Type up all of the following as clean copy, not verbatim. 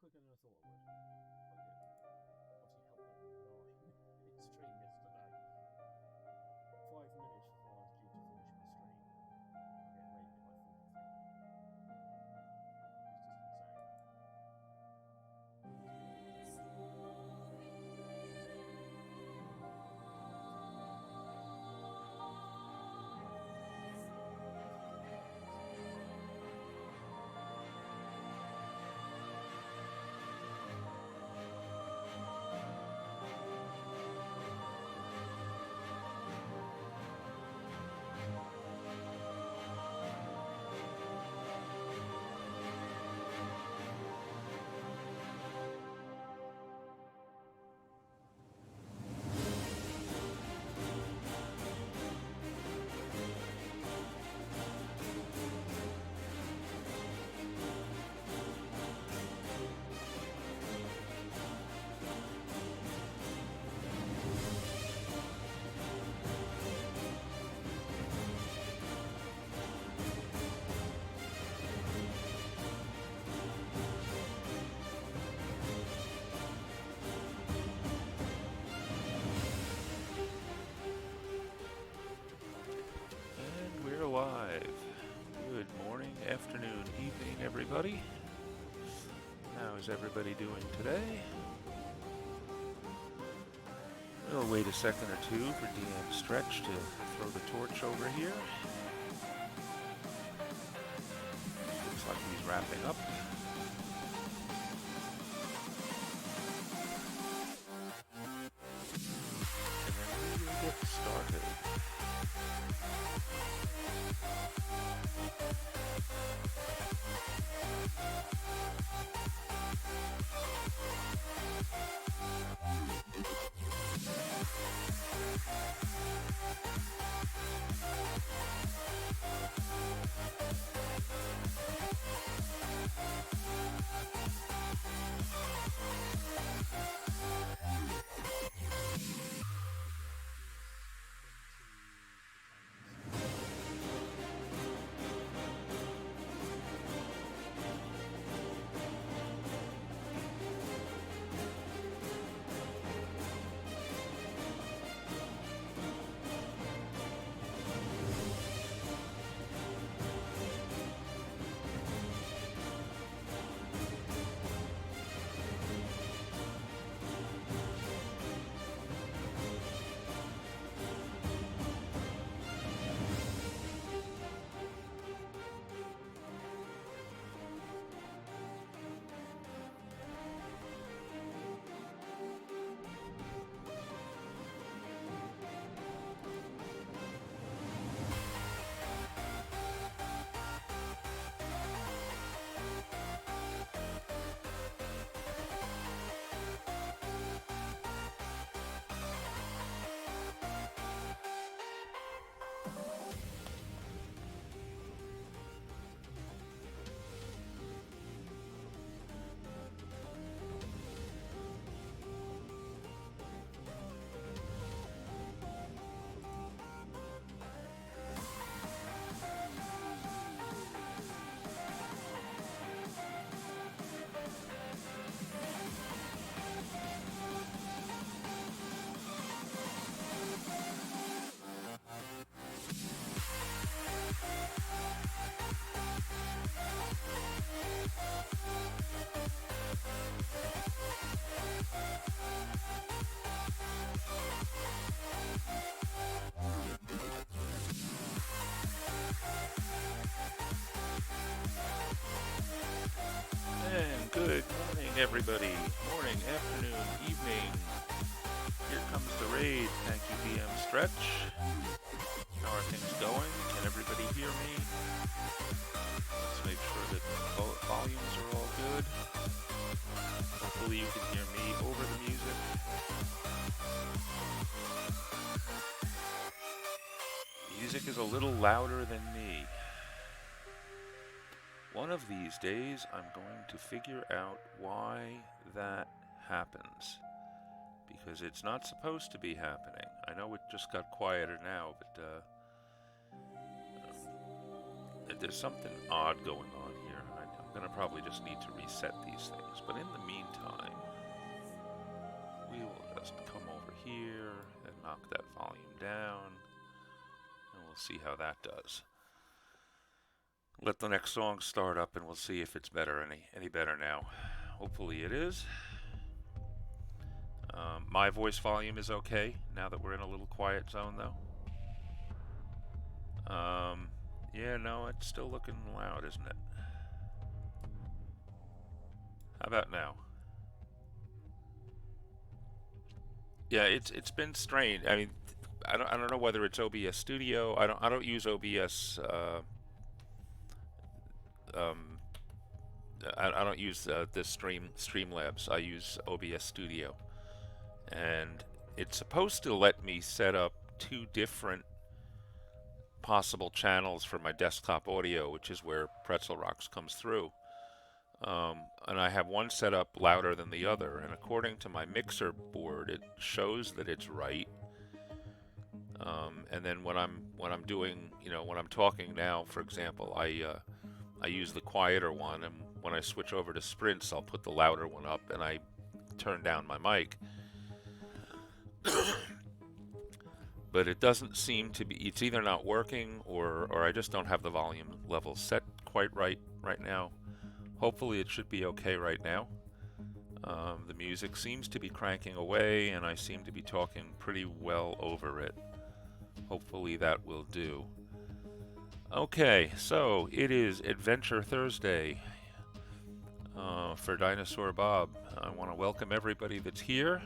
quicker than I thought I would. Obviously helped that my stream yesterday. 5 minutes before I was due to finish my stream, I get raided by 43 people. It's just insane. And we're live. Good morning, afternoon, evening, everybody. How is everybody doing today? We'll wait a second or two for DM Stretch to throw the torch over here. Looks like he's wrapping up. And then we will get started. And good morning, everybody. Morning, afternoon, evening. Here comes the raid. Thank you, DM Stretch. How are things going? Can everybody hear me? Let's make sure that volumes are all good. Hopefully you can hear me over the music. Music is a little louder than me. One of these days, I'm going to figure out why that happens. Because it's not supposed to be happening. I know it just got quieter now, but there's something odd going on here. I'm I'm going to probably just need to reset these things. But in the meantime, we will just come over here and knock that volume down, and we'll see how that does. Let the next song start up, and we'll see if it's better, any better now. Hopefully it is. My voice volume is okay now that we're in a little quiet zone, though. Yeah, no, it's still looking loud, isn't it? How about now? Yeah, it's been strange. I mean, I don't know whether it's OBS Studio. I don't use OBS. I don't use this Streamlabs. I use OBS Studio, and it's supposed to let me set up 2 different possible channels for my desktop audio, which is where Pretzel Rocks comes through. And I have one set up louder than the other, and according to my mixer board, it shows that it's right. And then when I'm doing, when I'm talking now, for example, I use the quieter one, and when I switch over to sprints, I'll put the louder one up, and I turn down my mic. But it doesn't seem to be, it's either not working or I just don't have the volume level set quite right now. Hopefully it should be okay right now. The music seems to be cranking away, and I seem to be talking pretty well over it. Hopefully that will do. Okay, so it is Adventure Thursday for Dinosaur Bob. I want to welcome everybody that's here.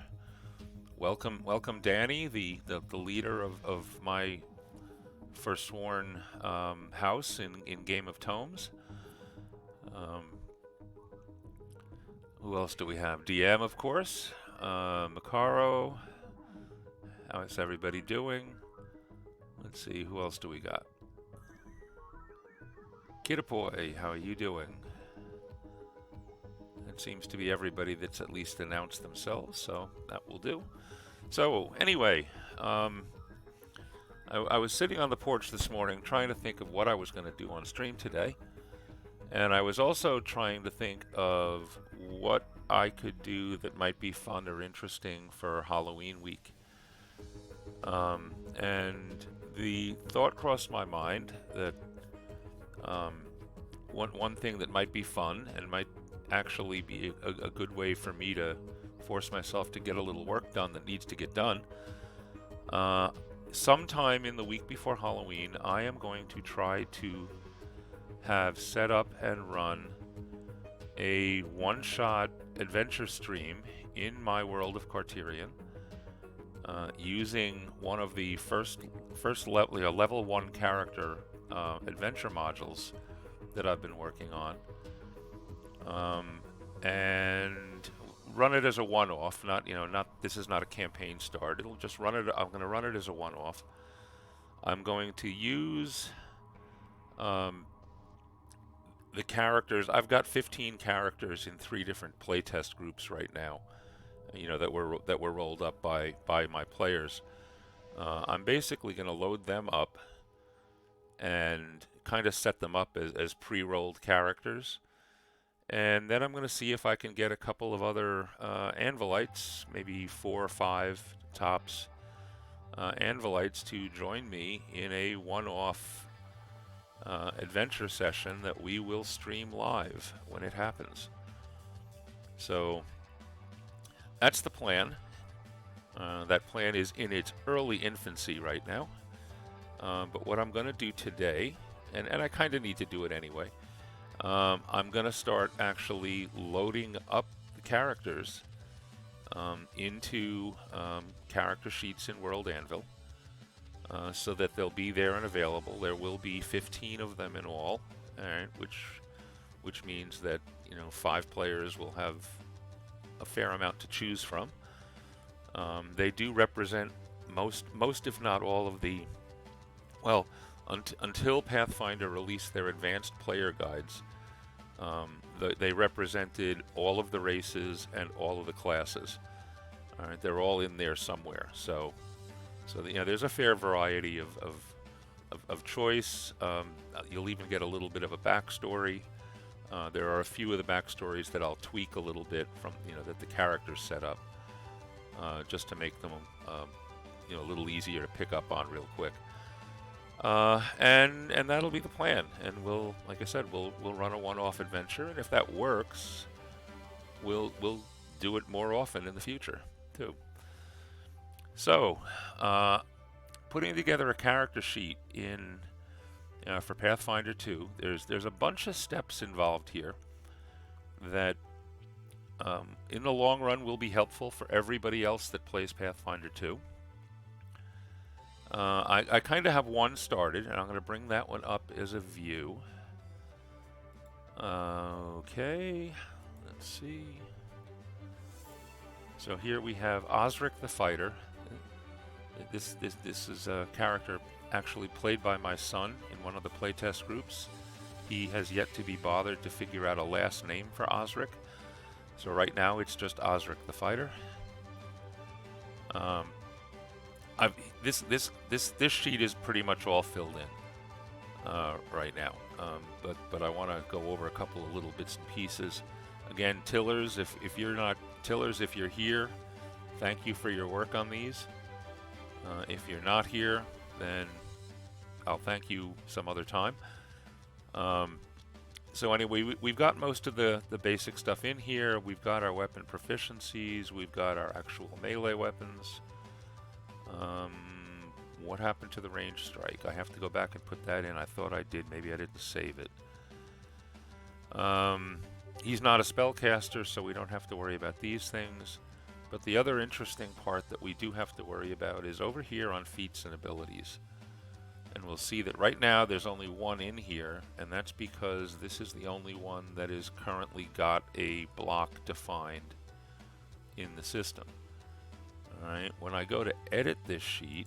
Welcome Danny, the leader of my Forsworn house in Game of Tomes. Who else do we have? DM, of course. Macaro. How is everybody doing? Let's see, who else do we got? Kiddapoy, how are you doing? It seems to be everybody that's at least announced themselves, so that will do. So, anyway, I was sitting on the porch this morning trying to think of what I was going to do on stream today. And I was also trying to think of what I could do that might be fun or interesting for Halloween week. And the thought crossed my mind that one thing that might be fun and might actually be a good way for me to force myself to get a little work done that needs to get done. Sometime in the week before Halloween, I am going to try to have set up and run a one-shot adventure stream in my world of Cartyrion, using one of the first level 1 character adventure modules that I've been working on, and run it as a one-off. Not this is not a campaign start. It'll just run it. I'm going to run it as a one-off. I'm going to use the characters. I've got 15 characters in 3 different playtest groups right now, that were rolled up by my players. I'm basically going to load them up and kind of set them up as pre-rolled characters, and then I'm going to see if I can get a couple of other Anvilites, maybe 4 or 5 tops, Anvilites to join me in a one-off adventure session that we will stream live when it happens. So that's the plan. That plan is in its early infancy right now. But what I'm going to do today, and I kind of need to do it anyway, I'm going to start actually loading up the characters into character sheets in World Anvil, so that they'll be there and available. There will be 15 of them in all, right, which means that 5 players will have a fair amount to choose from. They do represent most if not all of the, well, until Pathfinder released their advanced player guides, they represented all of the races and all of the classes. All right, they're all in there somewhere. So there's a fair variety of choice. You'll even get a little bit of a backstory. There are a few of the backstories that I'll tweak a little bit from, that the characters set up, just to make them, a little easier to pick up on real quick. And that'll be the plan. And we'll, like I said, we'll run a one-off adventure, and if that works, we'll do it more often in the future too. So, putting together a character sheet in for Pathfinder 2, there's a bunch of steps involved here that in the long run will be helpful for everybody else that plays Pathfinder 2. I kind of have one started, and I'm going to bring that one up as a view. Okay, let's see. So here we have Osric the Fighter. This is a character actually played by my son in one of the playtest groups. He has yet to be bothered to figure out a last name for Osric, so right now it's just Osric the Fighter. This sheet is pretty much all filled in right now, but I want to go over a couple of little bits and pieces. Again, Tillers, if you're not Tillers, if you're here, thank you for your work on these. If you're not here, then I'll thank you some other time. So anyway, we've got most of the basic stuff in here. We've got our weapon proficiencies. We've got our actual melee weapons. What happened to the range strike? I have to go back and put that in. I thought I did. Maybe I didn't save it. He's not a spellcaster, so we don't have to worry about these things. But the other interesting part that we do have to worry about is over here on feats and abilities. And we'll see that right now there's only one in here, and that's because this is the only one that is currently got a block defined in the system. Alright, when I go to edit this sheet,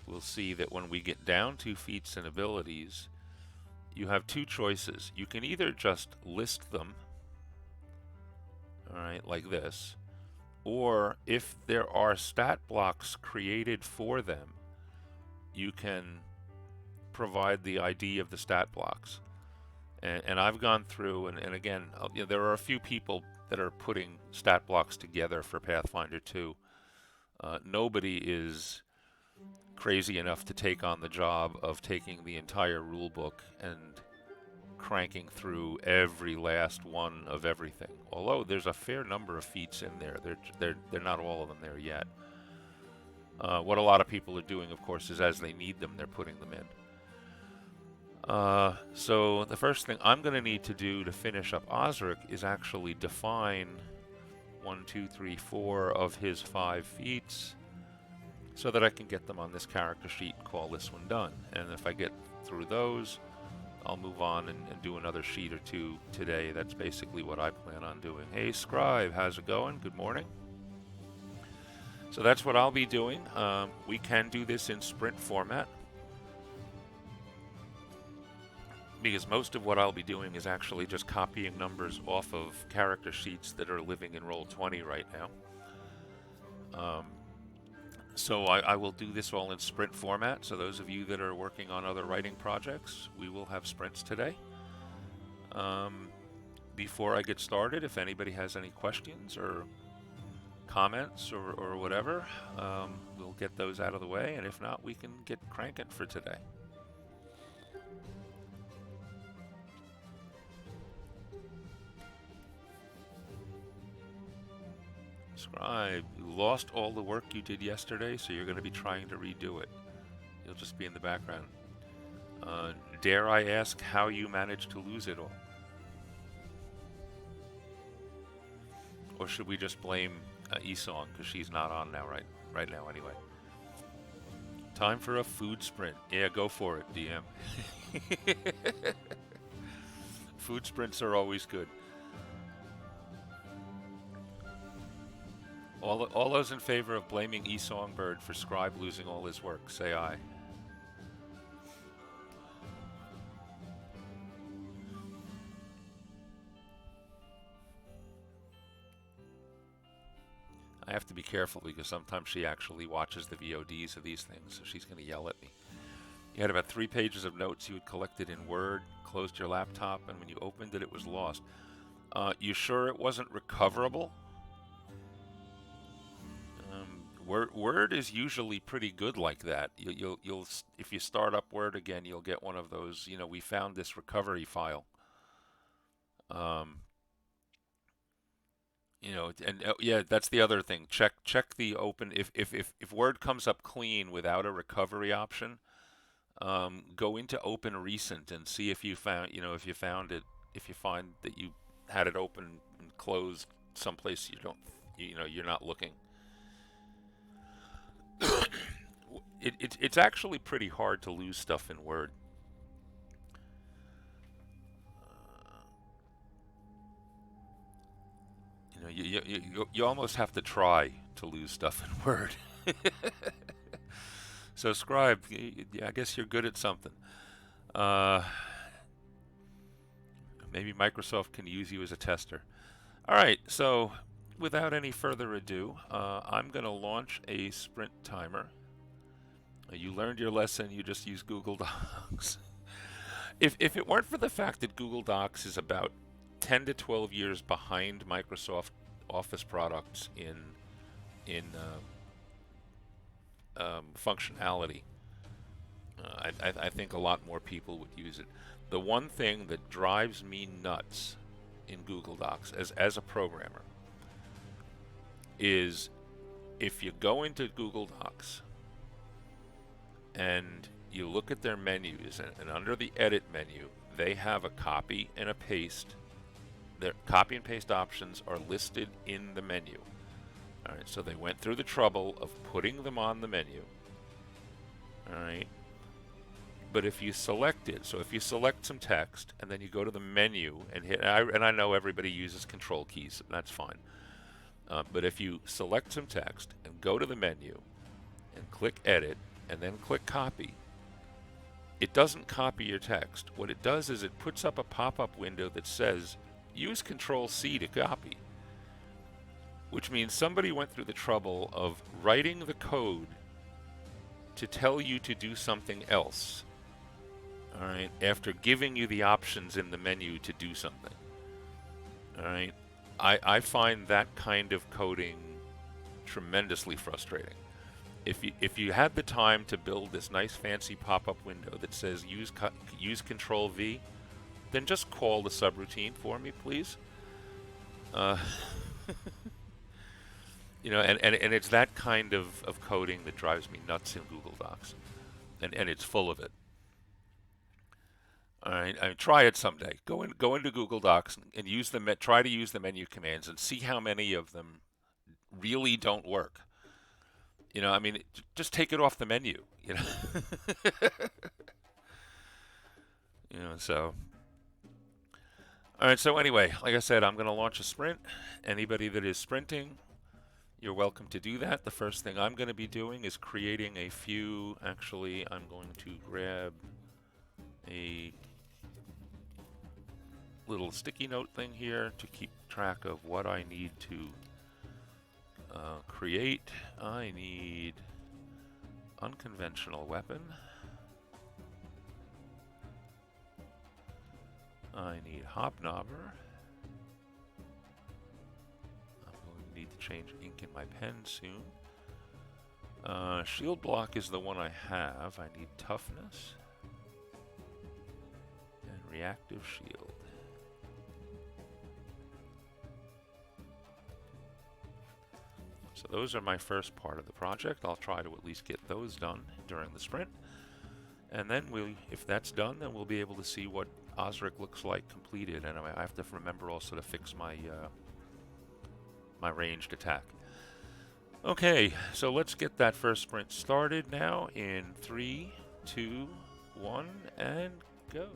we'll see that when we get down to feats and abilities, you have two choices. You can either just list them, alright, like this, or if there are stat blocks created for them, you can provide the ID of the stat blocks. And I've gone through, and again, there are a few people that are putting stat blocks together for Pathfinder 2. Nobody is crazy enough to take on the job of taking the entire rulebook and cranking through every last one of everything. Although there's a fair number of feats in there, they're not all of them there yet. What a lot of people are doing, of course, is as they need them, they're putting them in. So the first thing I'm going to need to do to finish up Osric is actually define 1, 2, 3, 4 of his 5 feats so that I can get them on this character sheet and call this one done. And if I get through those, I'll move on and do another sheet or two today. That's basically what I plan on doing. Hey Scribe, how's it going? Good morning. So that's what I'll be doing. We can do this in sprint format, because most of what I'll be doing is actually just copying numbers off of character sheets that are living in Roll20 right now. So I will do this all in sprint format. So those of you that are working on other writing projects, we will have sprints today. Before I get started, if anybody has any questions or comments or whatever, we'll get those out of the way. And if not, we can get cranking for today. Scribe, you lost all the work you did yesterday, so you're going to be trying to redo it. You'll just be in the background. Dare I ask how you managed to lose it all? Or should we just blame Esong, because she's not on now, right now anyway. Time for a food sprint. Yeah, go for it, DM. Food sprints are always good. All those in favor of blaming Esongbird for Scribe losing all his work, say aye. I have to be careful because sometimes she actually watches the VODs of these things, so she's going to yell at me. You had about 3 pages of notes you had collected in Word, closed your laptop, and when you opened it, it was lost. You sure it wasn't recoverable? Word is usually pretty good like that. You'll if you start up Word again, you'll get one of those. We found this recovery file. And yeah, that's the other thing. Check the open. If Word comes up clean without a recovery option, go into Open Recent and see if you found if you find that you had it open and closed someplace you're not looking. It's actually pretty hard to lose stuff in Word. You almost have to try to lose stuff in Word. So Scribe, I guess you're good at something. Maybe Microsoft can use you as a tester. All right, so without any further ado, I'm going to launch a sprint timer. You learned your lesson. You just use Google Docs. If it weren't for the fact that Google Docs is about 10 to 12 years behind Microsoft Office products in functionality, I think a lot more people would use it. The one thing that drives me nuts in Google Docs as a programmer is if you go into Google Docs and you look at their menus, and under the edit menu they have a copy and a paste. Their copy and paste options are listed in the menu. Alright, so they went through the trouble of putting them on the menu. Alright, but if you select it, so if you select some text and then you go to the menu and hit, and I know everybody uses control keys, and that's fine. But if you select some text and go to the menu and click edit and then click copy, it doesn't copy your text. What it does is it puts up a pop-up window that says use Control C to copy, which means somebody went through the trouble of writing the code to tell you to do something else, all right, after giving you the options in the menu to do something. All right, I find that kind of coding tremendously frustrating. If you had the time to build this nice fancy pop-up window that says use Control V, then just call the subroutine for me, please. And it's that kind of coding that drives me nuts in Google Docs, and it's full of it. All right, try it someday. Go into Google Docs and try to use the menu commands and see how many of them really don't work. Just take it off the menu. So. All right. So anyway, like I said, I'm going to launch a sprint. Anybody that is sprinting, you're welcome to do that. The first thing I'm going to be doing is creating a few. Actually, I'm going to grab a little sticky note thing here to keep track of what I need to create. I need unconventional weapon. I need hobnobber. I'm going to need to change ink in my pen soon. Shield block is the one I have. I need toughness and reactive shield. So those are my first part of the project. I'll try to at least get those done during the sprint. And then if that's done, then we'll be able to see what Osric looks like completed. And I have to remember also to fix my my ranged attack. Okay, so let's get that first sprint started now in 3, 2, 1, and go.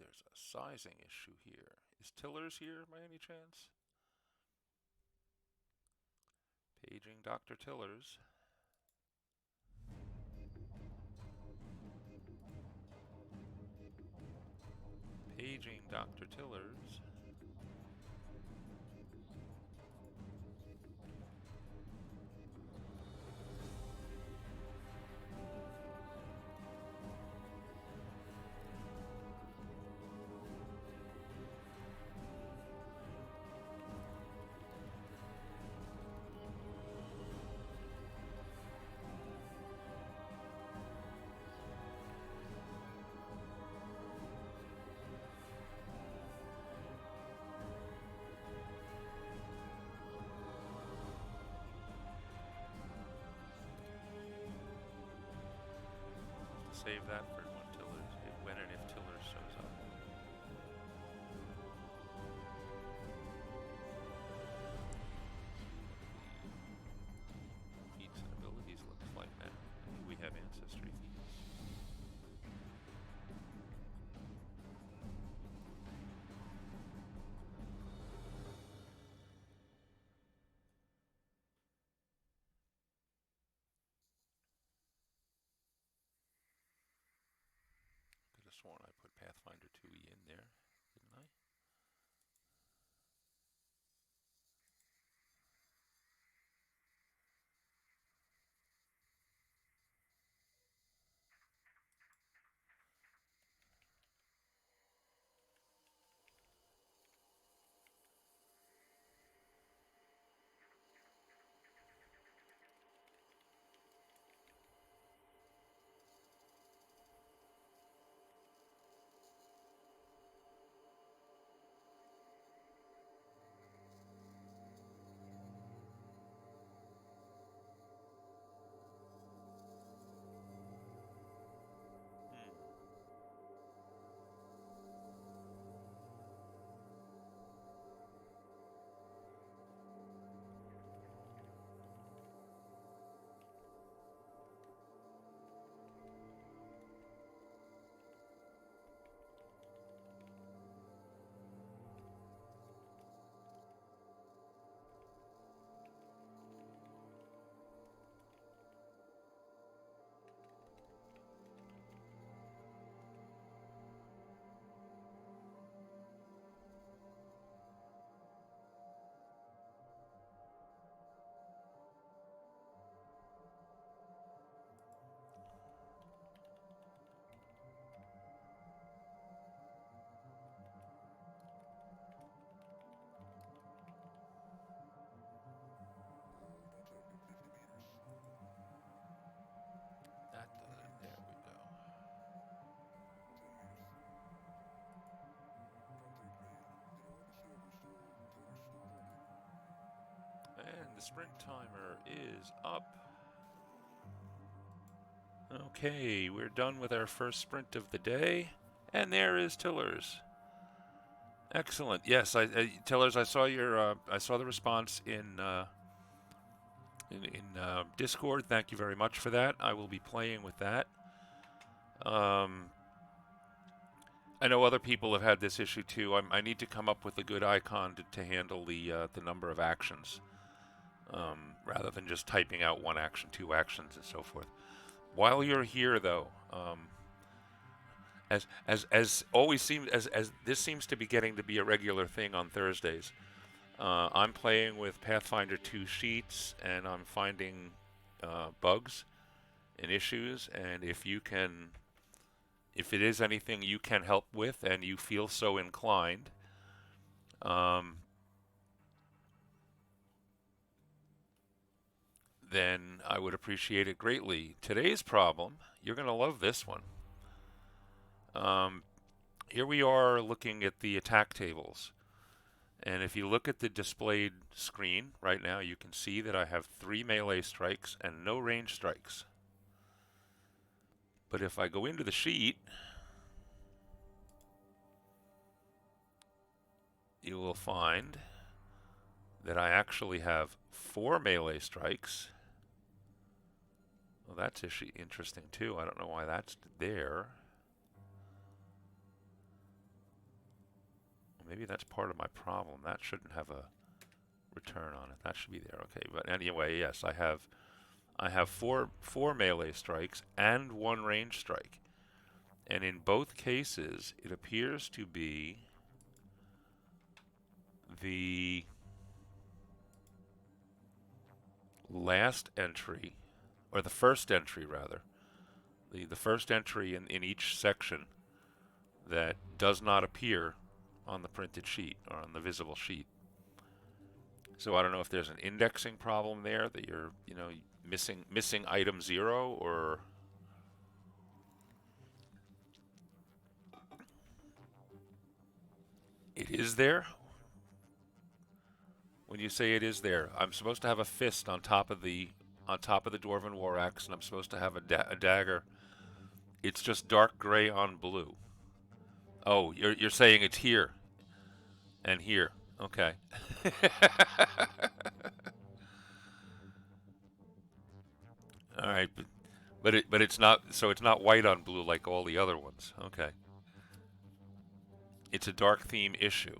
there's a sizing issue here. Is Tillers here by any chance? Paging Dr. Tillers. Paging Dr. Tillers. Save that for when and if Tillers shows up. Feats and abilities looks like that. We have ancestry feats. Could have sworn I put Pathfinder 2e in there, didn't I? That does it. There we go. And the sprint timer is up. Okay, we're done with our first sprint of the day. And there is Tillers. Excellent. Yes, Tillers, I saw I saw the response in Discord. Thank you very much for that. I will be playing with that. I know other people have had this issue too. I need to come up with a good icon to handle the number of actions, rather than just typing out one action, two actions, and so forth. While you're here, though, as always seems as this seems to be getting to be a regular thing on Thursdays. I'm playing with Pathfinder 2 sheets, and I'm finding bugs and issues. And if it is anything you can help with, and you feel so inclined, then I would appreciate it greatly. Today's problem, you're going to love this one. Here we are looking at the attack tables. And if you look at the displayed screen right now, you can see that I have 3 melee strikes and no range strikes. But if I go into the sheet, you will find that I actually have 4 melee strikes. Well, that's interesting too. I don't know why that's there. maybe that's part of my problem. That shouldn't have a return on it. That should be there. Okay, but anyway, yes, I have four melee strikes and one range strike. And in both cases, it appears to be the last entry, or the first entry rather, the first entry in each section that does not appear on the printed sheet or on the visible sheet. So I don't know if there's an indexing problem there that you're, missing item 0, or it is there. When you say it is there, I'm supposed to have a fist on top of the dwarven war axe, and I'm supposed to have a dagger. It's just dark gray on blue. Oh, you're saying it's here and here. Okay. All right, but it's not, so it's not white on blue like all the other ones. Okay. It's a dark theme issue.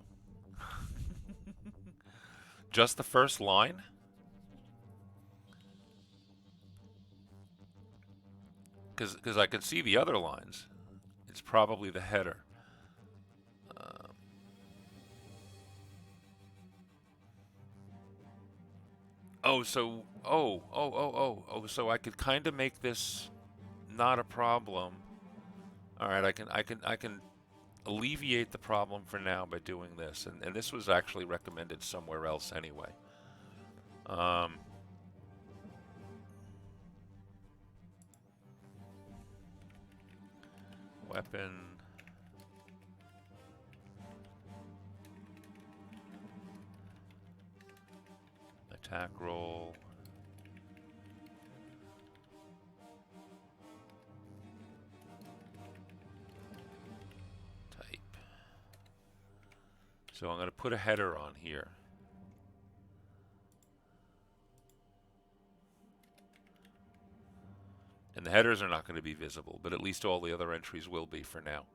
Just the first line? Because I can see the other lines. It's probably the header. So I could kind of make this not a problem. All right, I can alleviate the problem for now by doing this, and this was actually recommended somewhere else anyway. Weapon. Attack roll. Type. So I'm going to put a header on here. And the headers are not going to be visible, but at least all the other entries will be for now.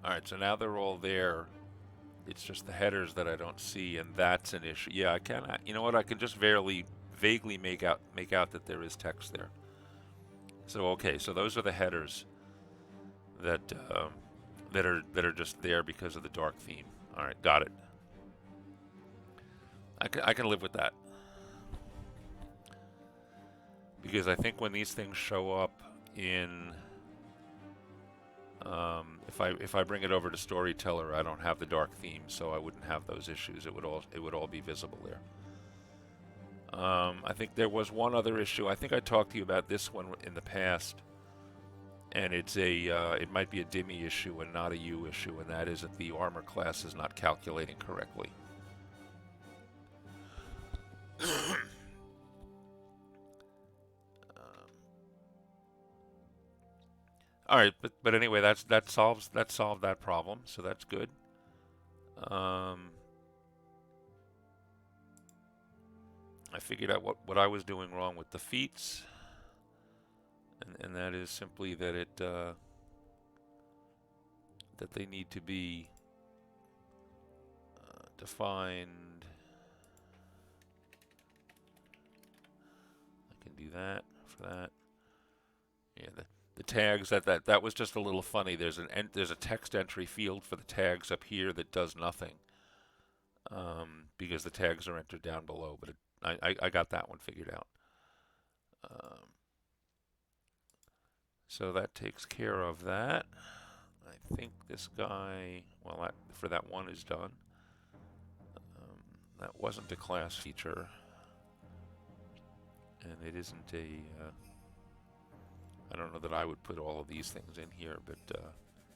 Alright, so now they're all there. It's just the headers that I don't see, and that's an issue. Yeah, I can. You know what? I can just vaguely make out that there is text there. So okay, so those are the headers that are just there because of the dark theme. All right, got it. I can live with that, because I think when these things show up in if I bring it over to Storyteller, I don't have the dark theme, so I wouldn't have those issues. It would all be visible there. I think there was one other issue. I think I talked to you about this one in the past, and it's it might be a Dimmy issue and not a U issue, and that is that the armor class is not calculating correctly. All right, but anyway, that solved that problem, so that's good. I figured out what I was doing wrong with the feats, and that is simply that that they need to be defined. I can do that for that. Yeah, the tags, that was just a little funny. There's a text entry field for the tags up here that does nothing, because the tags are entered down below. But I got that one figured out. So that takes care of that. I think this guy, well, for that one is done. That wasn't a class feature, and it isn't a. I don't know that I would put all of these things in here, but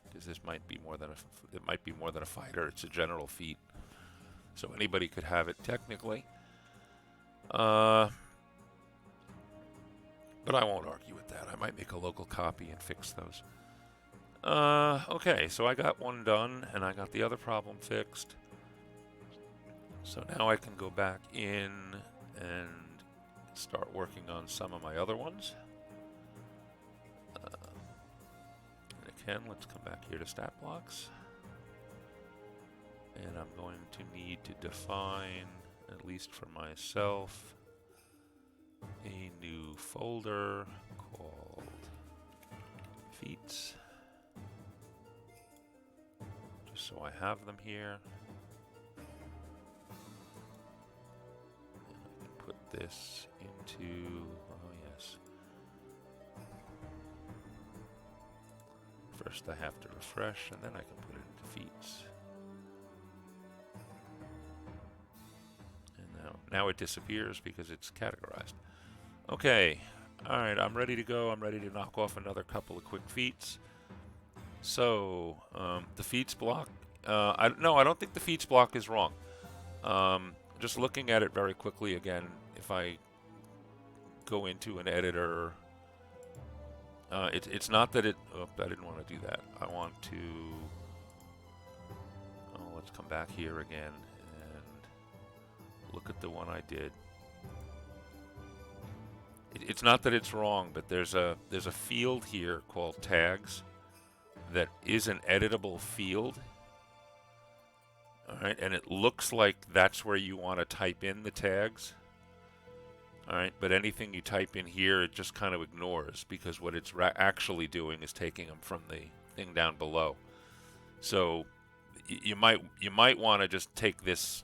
because this might be more than a fighter. It's a general feat, so anybody could have it technically. But I won't argue with that. I might make a local copy and fix those. Okay, so I got one done, and I got the other problem fixed. So now I can go back in and start working on some of my other ones. And again, let's come back here to stat blocks. And I'm going to need to define, at least for myself, a new folder called feats. Just so I have them here. And I can put this into, oh yes. First I have to refresh, and then I can put it into feats. And now it disappears because it's categorized. Okay, alright, I'm ready to go. I'm ready to knock off another couple of quick feats. So, the feats block, I don't think the feats block is wrong. Just looking at it very quickly again, if I go into an editor, it's not that it, I didn't want to do that. I want to, let's come back here again and look at the one I did. It's not that it's wrong, but there's a field here called tags that is an editable field. Alright, and it looks like that's where you want to type in the tags. Alright, but anything you type in here, it just kind of ignores, because what it's actually doing is taking them from the thing down below. So you might want to just take this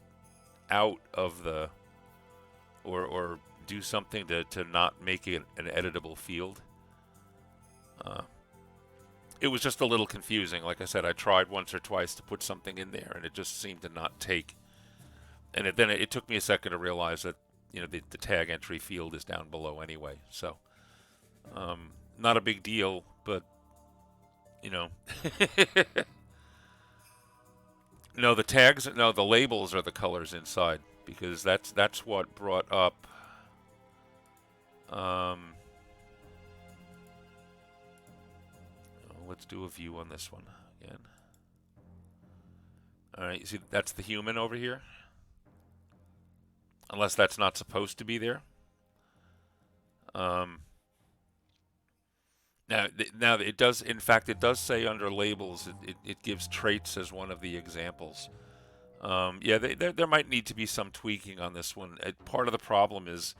out of the, or do something to not make it an editable field. It was just a little confusing. Like I said, I tried once or twice to put something in there, and it just seemed to not take. And then it took me a second to realize that, you know, the tag entry field is down below anyway. So, not a big deal, but, you know. No, the tags, no, the labels are the colors inside, because that's what brought up. Let's do a view on this one again. Alright, you see that's the human over here? Unless that's not supposed to be there. Now it does, in fact, it does say under labels, it gives traits as one of the examples. Yeah, there might need to be some tweaking on this one. Part of the problem is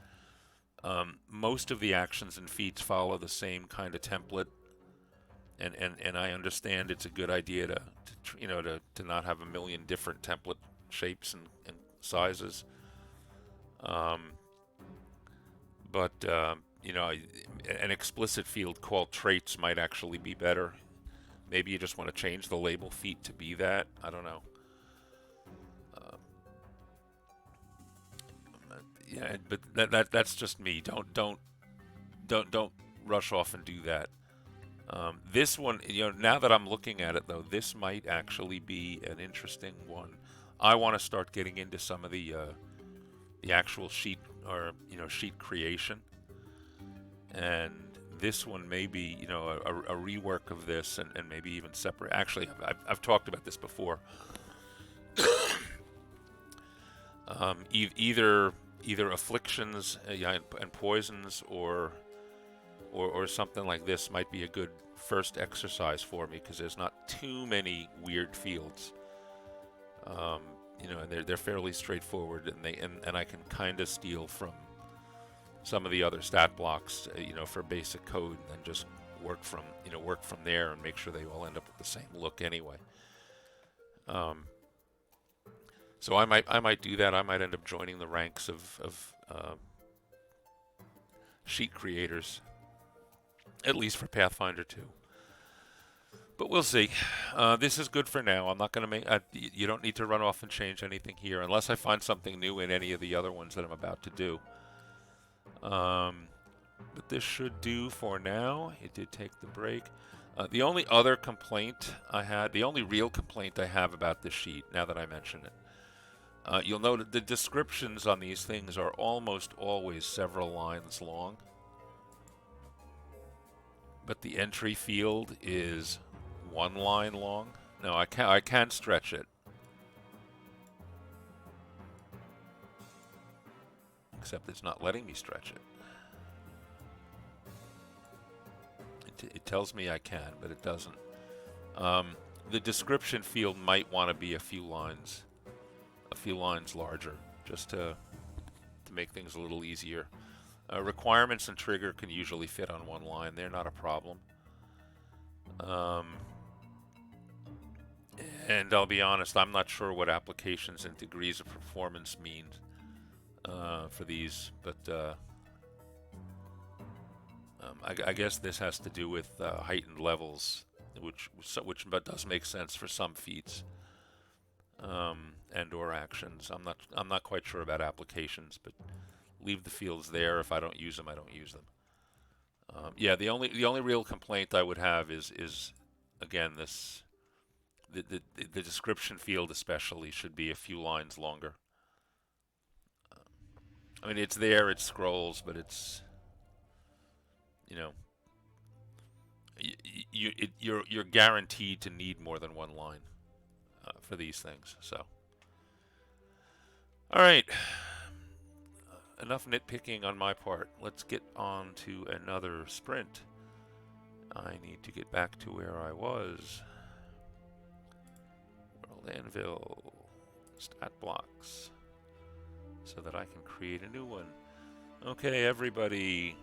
most of the actions and feats follow the same kind of template. And I understand it's a good idea to not have a million different template shapes and sizes. But you know, an explicit field called traits might actually be better. Maybe you just want to change the label feat to be that. I don't know. Yeah, but that's just me. Don't rush off and do that. This one, you know, now that I'm looking at it though, this might actually be an interesting one. I want to start getting into some of the actual sheet, or sheet creation, and this one may be, you know, a rework of this, and maybe even separate. Actually, I've talked about this before. Either afflictions and poisons, or something like this might be a good first exercise for me, because there's not too many weird fields. You know, and they're fairly straightforward, and I can kind of steal from some of the other stat blocks, you know, for basic code, and then just work from there and make sure they all end up with the same look anyway. So I might do that. I might end up joining the ranks of sheet creators, at least for Pathfinder 2. But we'll see. This is good for now. I'm not going to make. You don't need to run off and change anything here, unless I find something new in any of the other ones that I'm about to do. But this should do for now. It did take the break. The only other complaint I had, the only real complaint I have about this sheet, now that I mention it, you'll note that the descriptions on these things are almost always several lines long. But the entry field is 1 line long? No, I can stretch it. Except it's not letting me stretch it. It tells me I can, but it doesn't. The description field might want to be a few lines larger, just to make things a little easier. Requirements and trigger can usually fit on 1 line. They're not a problem. And I'll be honest, I'm not sure what applications and degrees of performance mean for these, but I guess this has to do with heightened levels, which does make sense for some feats and or actions. I'm not quite sure about applications, but leave the fields there. If I don't use them, I don't use them. Yeah, the only real complaint I would have is again the description field especially should be a few lines longer. I mean, it's there, it scrolls, but it's, you know, you're guaranteed to need more than 1 line for these things. So, all right, enough nitpicking on my part. Let's get on to another sprint. I need to get back to where I was. World Anvil, stat blocks, so that I can create a new one. Okay, everybody.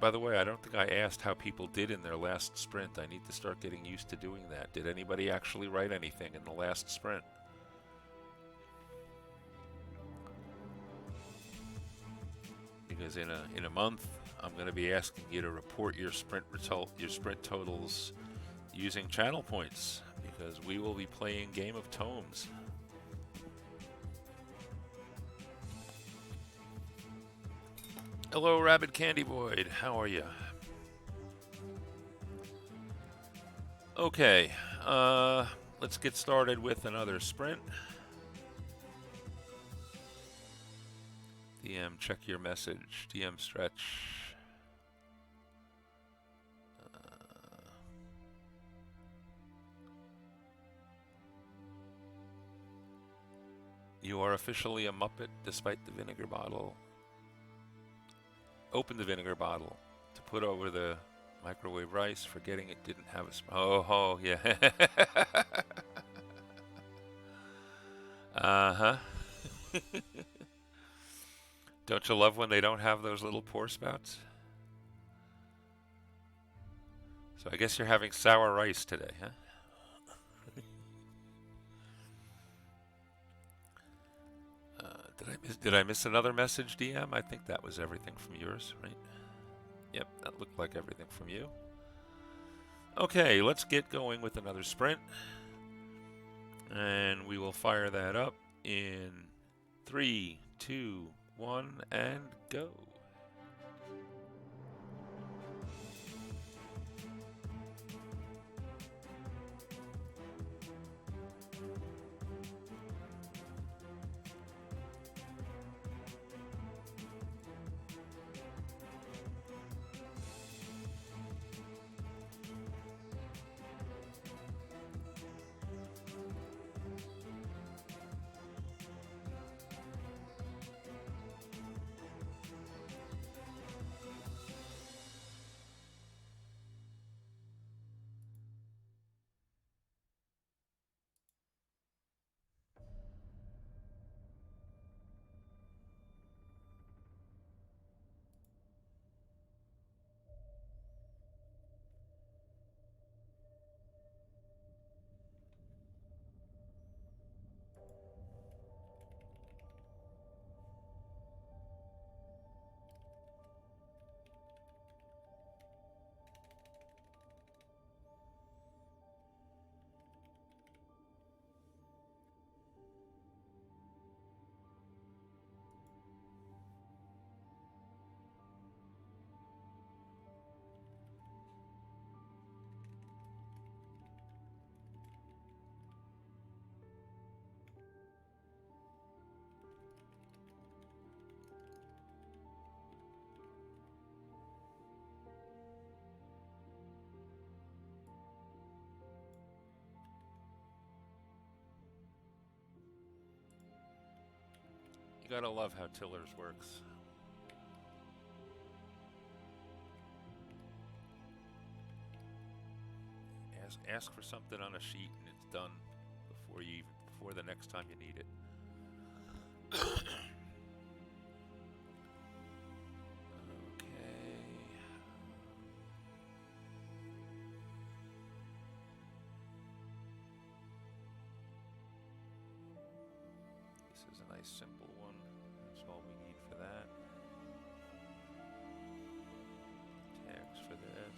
By the way, I don't think I asked how people did in their last sprint. I need to start getting used to doing that. Did anybody actually write anything in the last sprint? Because in a month, I'm going to be asking you to report your sprint totals using channel points, because we will be playing Game of Tomes. Hello, Rabid Candy Void. How are you? Okay, let's get started with another sprint. DM, check your message. DM stretch. You are officially a Muppet despite the vinegar bottle. Open the vinegar bottle to put over the microwave rice, forgetting it didn't have a oh, yeah. Uh-huh. Don't you love when they don't have those little pour spouts? So I guess you're having sour rice today, huh? Did I miss another message, DM? I think that was everything from yours, right? Yep, that looked like everything from you. Okay, let's get going with another sprint. And we will fire that up in 3, 2, 1, and go. gotta love how Tillers works. Ask for something on a sheet and it's done before the next time you need it. Okay. This is a nice simple one. That's all we need for that. Tags for this.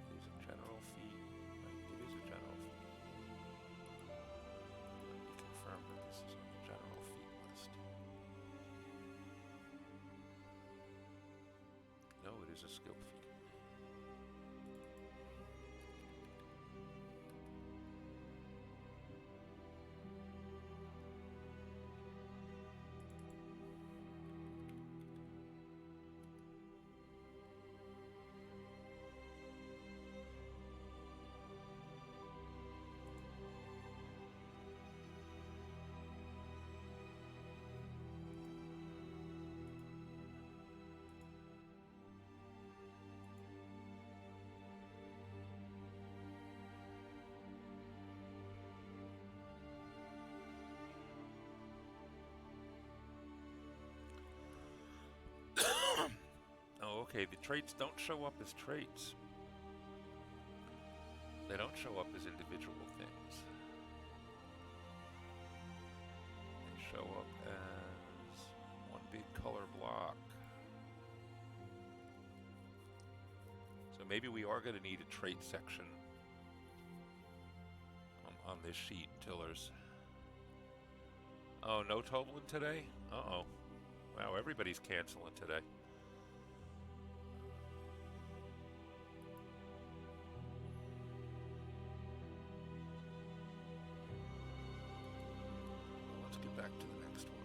It is a general fee. Right, it is a general fee. Let me confirm that this is on the general fee list. No, it is a skill fee. Oh, okay, the traits don't show up as traits. They don't show up as individual things. They show up as one big color block. So maybe we are going to need a trait section on this sheet, Tillers. Oh, no Toblin today? Uh-oh. Wow, everybody's canceling today. Let's get back to the next one.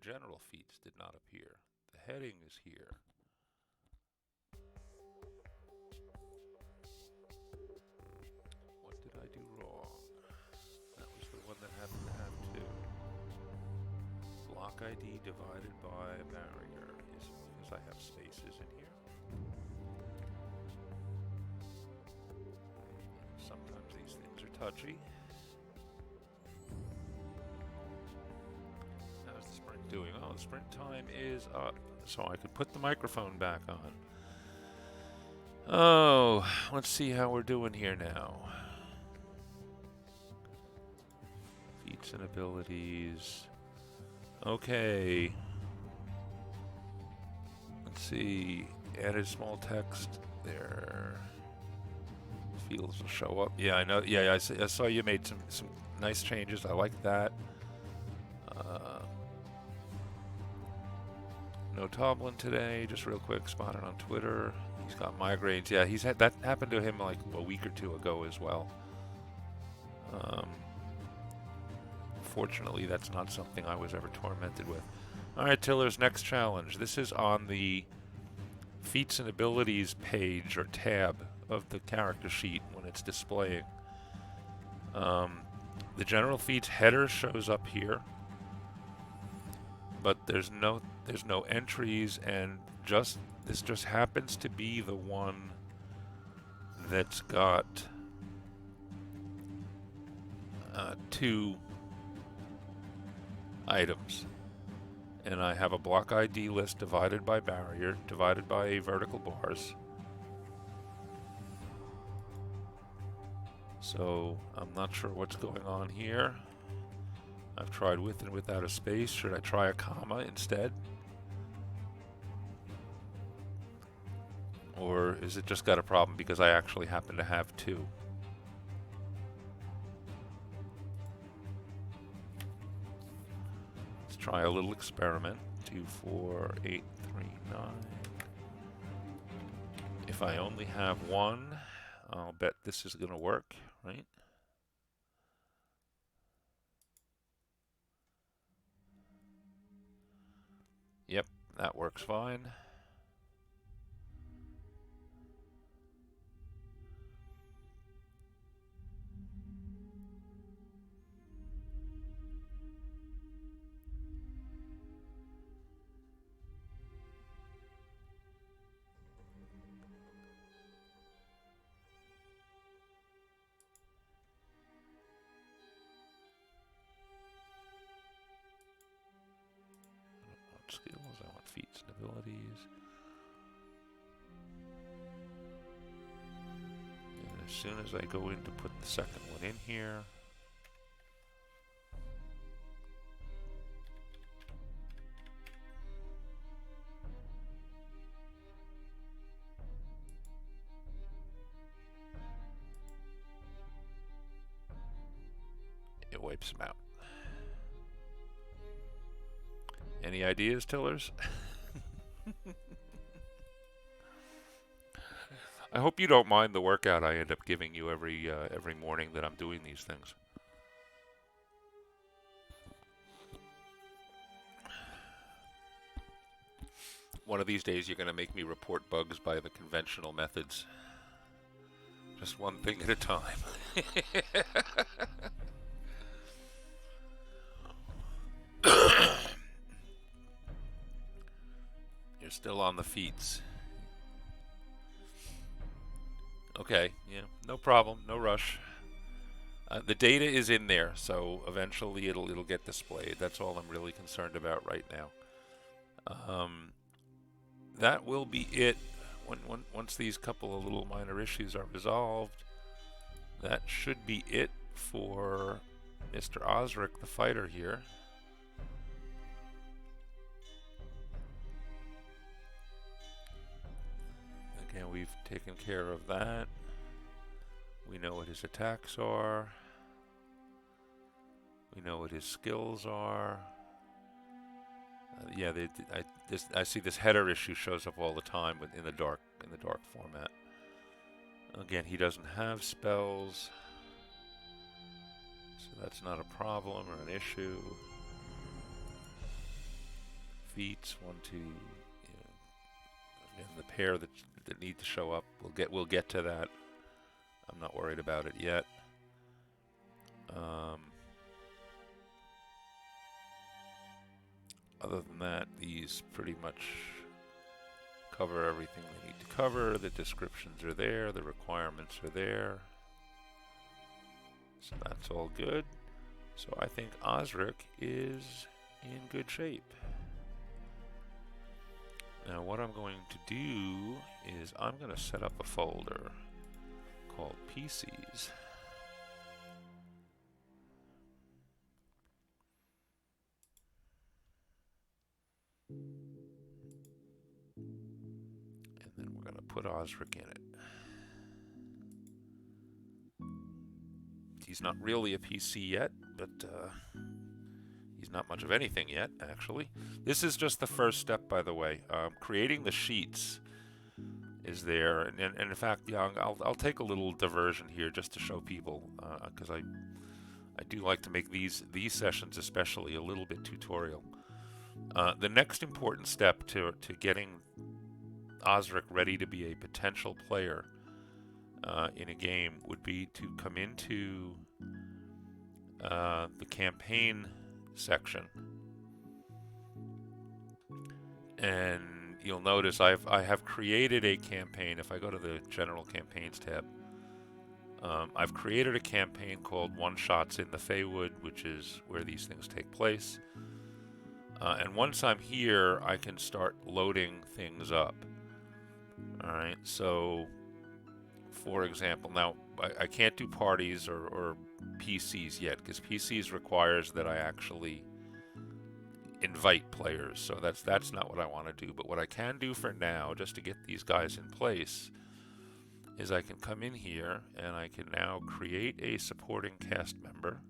general feats did not appear. The heading is here. What did I do wrong? That was the one that happened to have 2. Block ID divided by a barrier is because I have spaces in here. Sometimes these things are touchy. How's the sprint doing? Oh, the sprint time is up, so I could put the microphone back on. Oh, let's see how we're doing here now. Feats and abilities. Okay. Let's see. Added small text there. Fields will show up. Yeah, I know. Yeah, I saw you made some nice changes. I like that. No Toblin today. Just real quick, spotted on Twitter. He's got migraines. Yeah, he's had that happened to him like a week or 2 ago as well. Fortunately, that's not something I was ever tormented with. All right, Tillers, next challenge. This is on the feats and abilities page or tab of the character sheet when it's displaying. The general feats header shows up here, but there's no entries, and this just happens to be the one that's got 2 items. And I have a block ID list divided by barrier, divided by vertical bars. So I'm not sure what's going on here. I've tried with and without a space. Should I try a comma instead? Or is it just got a problem because I actually happen to have 2? Let's try a little experiment. 2, 4, 8, 3, 9. If I only have 1, I'll bet this is going to work, right? Yep, that works fine. Skills, I want feats and abilities. And as soon as I go in to put the second one in here, it wipes them out. Any ideas, Tillers? I hope you don't mind the workout I end up giving you every morning that I'm doing these things. One of these days you're going to make me report bugs by the conventional methods. Just one thing at a time. You're still on the feeds. Okay, yeah, no problem, no rush. The data is in there, so eventually it'll get displayed. That's all I'm really concerned about right now. That will be it. Once these couple of little minor issues are resolved, that should be it for Mr. Osric, the fighter here. Again, we've taken care of that. We know what his attacks are. We know what his skills are. Yeah, I see this header issue shows up all the time in the dark format. Again, he doesn't have spells, so that's not a problem or an issue. feats. 1, 2. And the pair that need to show up, we'll get to that. I'm not worried about it yet. Other than that, these pretty much cover everything they need to cover. The descriptions are there, the requirements are there. So that's all good. So I think Osric is in good shape. Now what I'm going to do is I'm going to set up a folder called PCs. And then we're going to put Osric in it. He's not really a PC yet, but he's not much of anything yet, actually. This is just the first step, by the way. Creating the sheets is there, and in fact, yeah, I'll take a little diversion here just to show people, because I do like to make these sessions especially a little bit tutorial. The next important step to getting Osric ready to be a potential player in a game would be to come into the campaign section, and you'll notice I have created a campaign. If I go to the General Campaigns tab, I've created a campaign called One Shots in the Feywood, which is where these things take place. And once I'm here, I can start loading things up. Alright, so for example, now I can't do parties or PCs yet, because PCs requires that I actually invite players, so that's not what I want to do. But what I can do for now, just to get these guys in place, is I can come in here and I can now create a supporting cast member.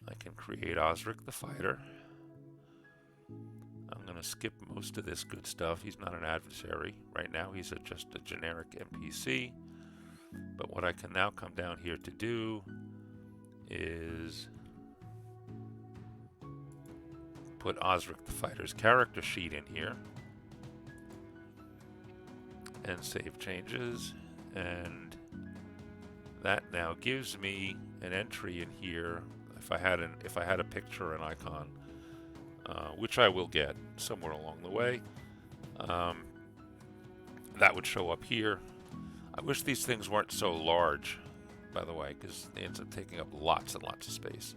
I can create Osric the Fighter. I'm going to skip most of this good stuff. He's not an adversary. Right now he's just a generic NPC. But what I can now come down here to do is put Osric the Fighter's character sheet in here and save changes, and that now gives me an entry in here. If I had a picture, an icon, which I will get somewhere along the way, that would show up here. I wish these things weren't so large, by the way, because they end up taking up lots and lots of space.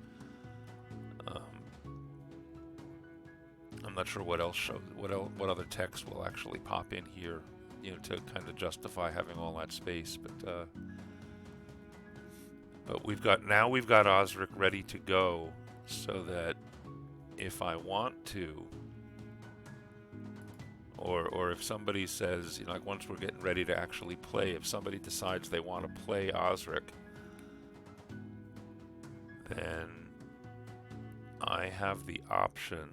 I'm not sure what else shows, what other text will actually pop in here, you know, to kind of justify having all that space. But we've got Osric ready to go, so that if I want to, or if somebody says, you know, like once we're getting ready to actually play, if somebody decides they want to play Osric, then I have the option.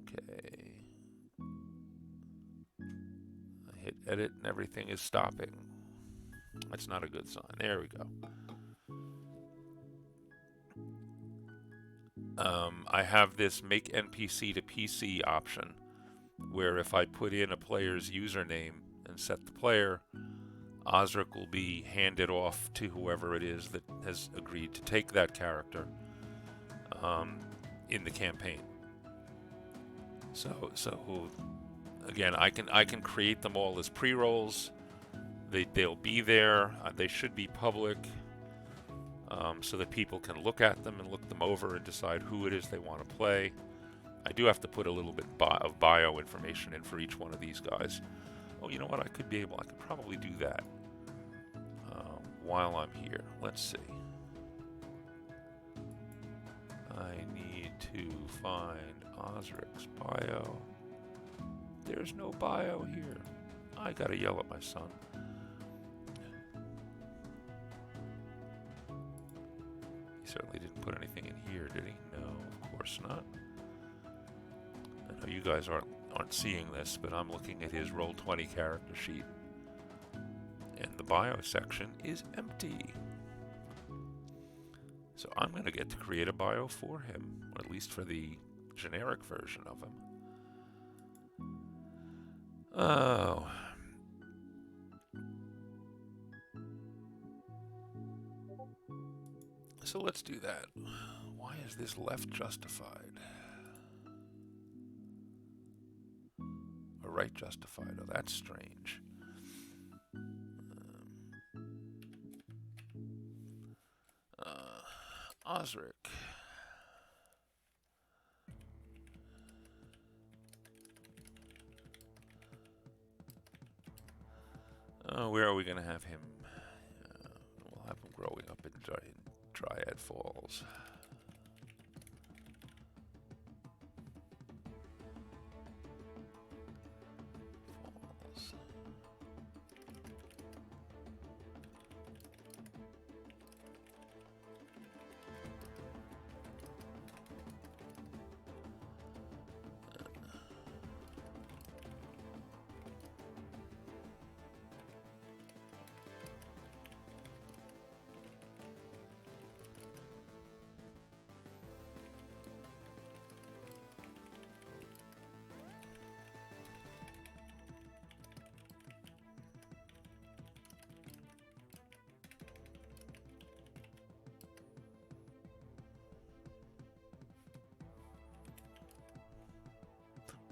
Okay. I hit edit and everything is stopping. That's not a good sign. There we go. I have this make NPC to PC option, where if I put in a player's username and set the player, Osric will be handed off to whoever it is that has agreed to take that character in the campaign. So again, I can create them all as pre-rolls. They'll be there. They should be public, so that people can look at them and look them over and decide who it is they want to play. I do have to put a little bit of bio information in for each one of these guys. Oh, you know what? I could probably do that while I'm here. Let's see. I need to find Osric's bio. There's no bio here. I gotta yell at my son. He certainly didn't put anything in here, did he? No, of course not. I know you guys aren't seeing this, but I'm looking at his Roll20 character sheet, and the bio section is empty. So I'm going to get to create a bio for him, or at least for the generic version of him. Oh. So let's do that. Why is this left justified? Or right justified? Oh, that's strange. Osric. Where are we going to have him? We'll have him growing up in Dryad Falls.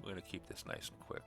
We're going to keep this nice and quick.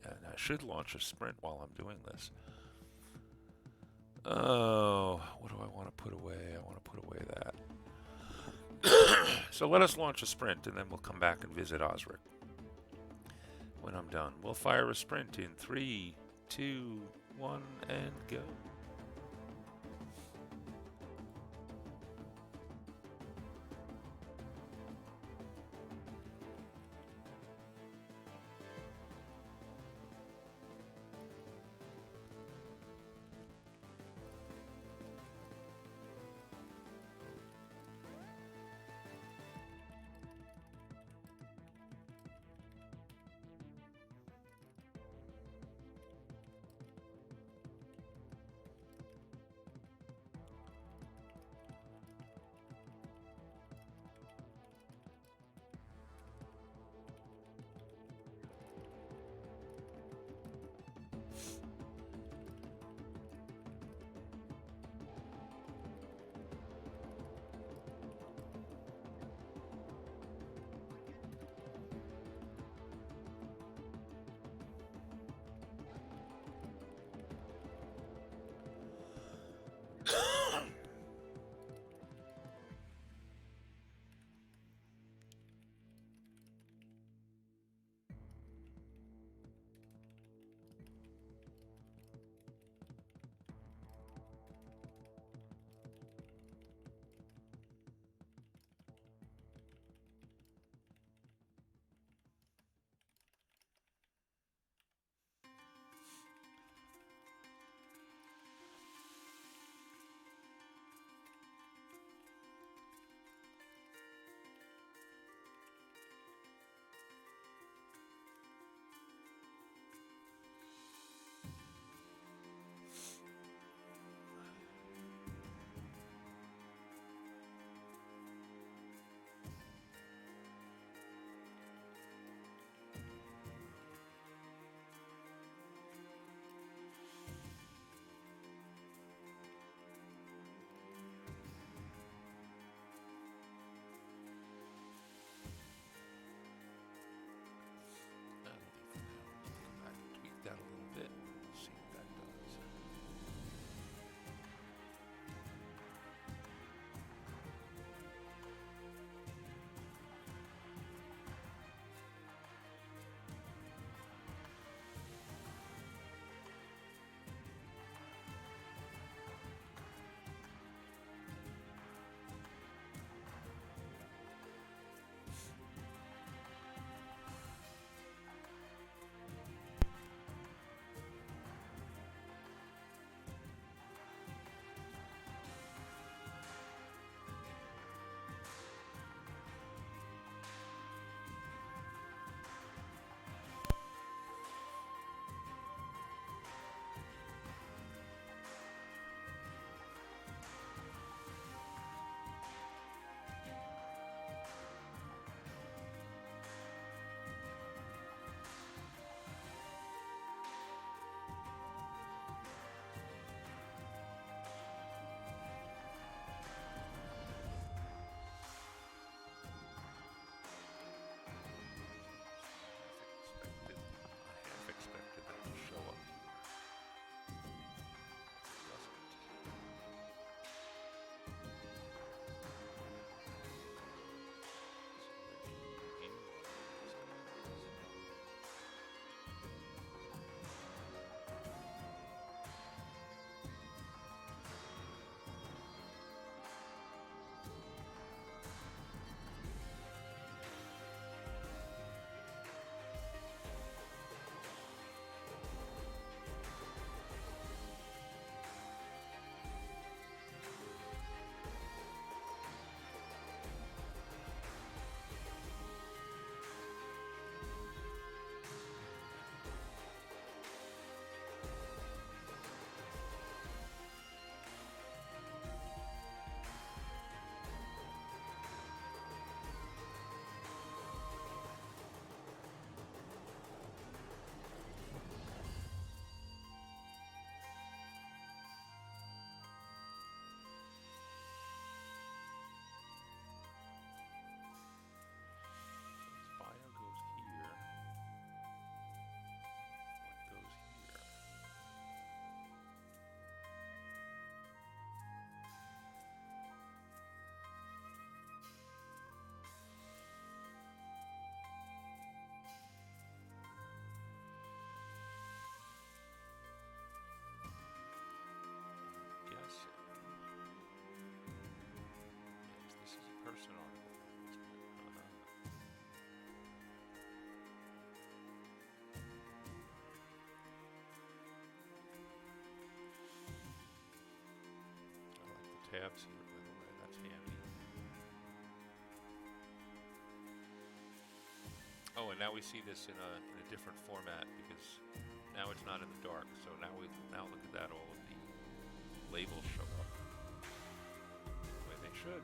And I should launch a sprint while I'm doing this. Oh, what do I want to put away? I want to put away that. So let us launch a sprint, and then we'll come back and visit Osric when I'm done. We'll fire a sprint in 3, 2, 1, and go. tabs here, by the way. That's handy. Oh, and now we see this in a different format because now it's not in the dark. So now look at that. All of the labels show up the way they should.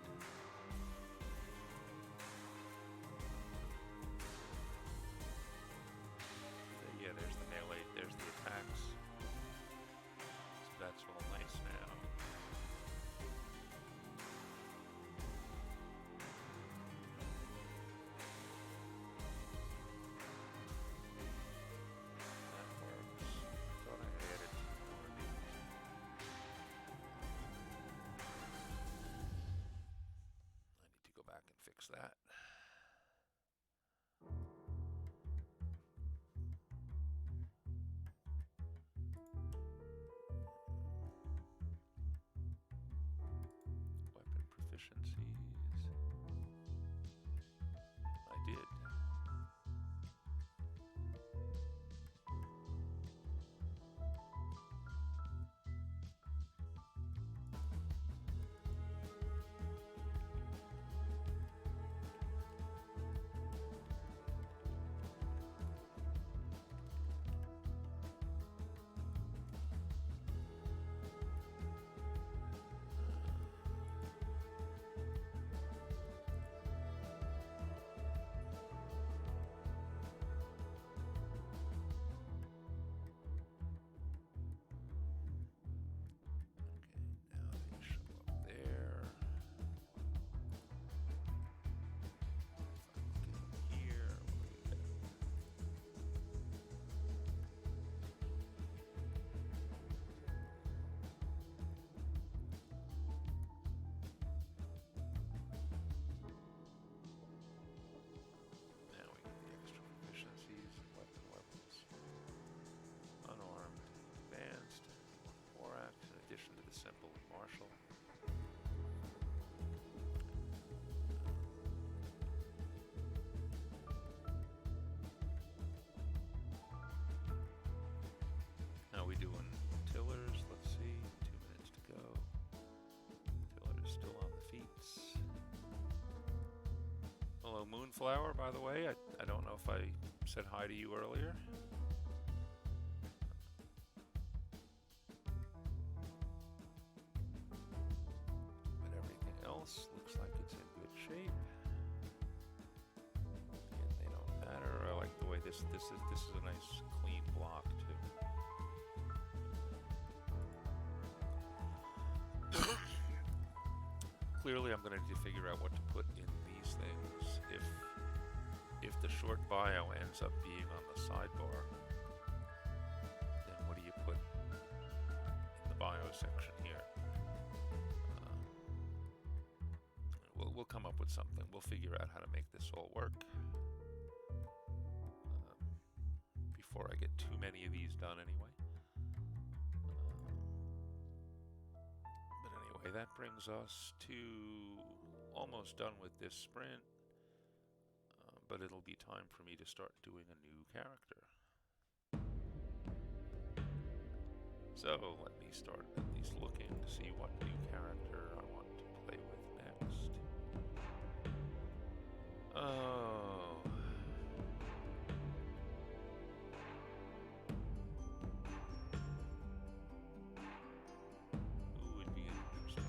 Yeah, there's the melee. There's the attacks. So that's all nice now. Fix that. Weapon proficiencies. I did. Simple and martial. Now we doing tillers. Let's see. 2 minutes to go. Tiller is still on the feet. Hello, Moonflower, by the way. I don't know if I said hi to you earlier. Looks like it's in good shape. And they don't matter. I like the way this is a nice clean block too. Clearly I'm going to need to figure out what to put in these things. If the short bio ends up being on the sidebar, then what do you put in the bio section here? We'll come up with something. We'll figure out how to make this all work before I get too many of these done anyway. But anyway, that brings us to almost done with this sprint, but it'll be time for me to start doing a new character. So let me start at least looking to see what new character I want to play with next. Oh. Who would be interesting?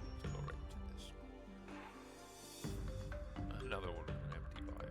Let's go right to this one. Another one with an empty bio.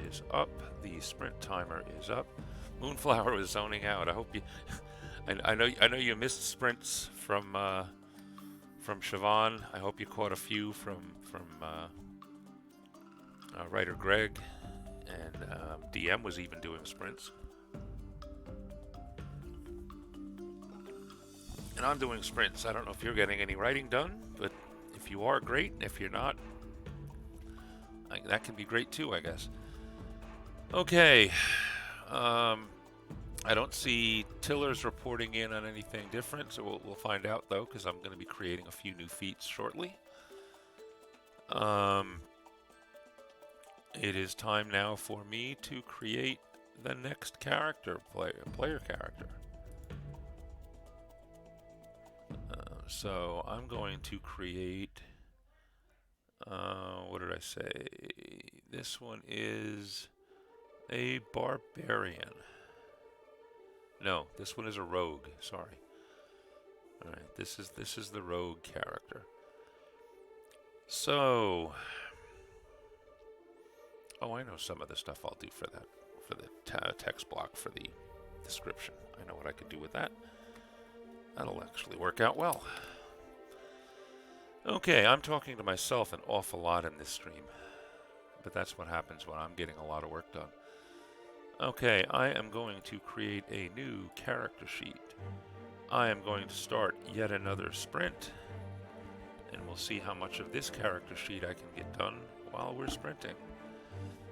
is up. The sprint timer is up. Moonflower was zoning out. I hope you. I know you missed sprints from Siobhan. I hope you caught a few from writer Greg, and DM was even doing sprints. And I'm doing sprints. I don't know if you're getting any writing done, but if you are, great. If you're not, that can be great too, I guess. Okay. I don't see Tillers reporting in on anything different, so we'll find out though, because I'm going to be creating a few new feats shortly. It is time now for me to create the next character, player character. So I'm going to create, what did I say? This one is a barbarian. No, this one is a rogue. Sorry. All right, this is the rogue character. So, oh, I know some of the stuff I'll do for that, for the text block for the description. I know what I could do with that. That'll actually work out well. Okay, I'm talking to myself an awful lot in this stream, but that's what happens when I'm getting a lot of work done. Okay, I am going to create a new character sheet. I am going to start yet another sprint, and we'll see how much of this character sheet I can get done while we're sprinting.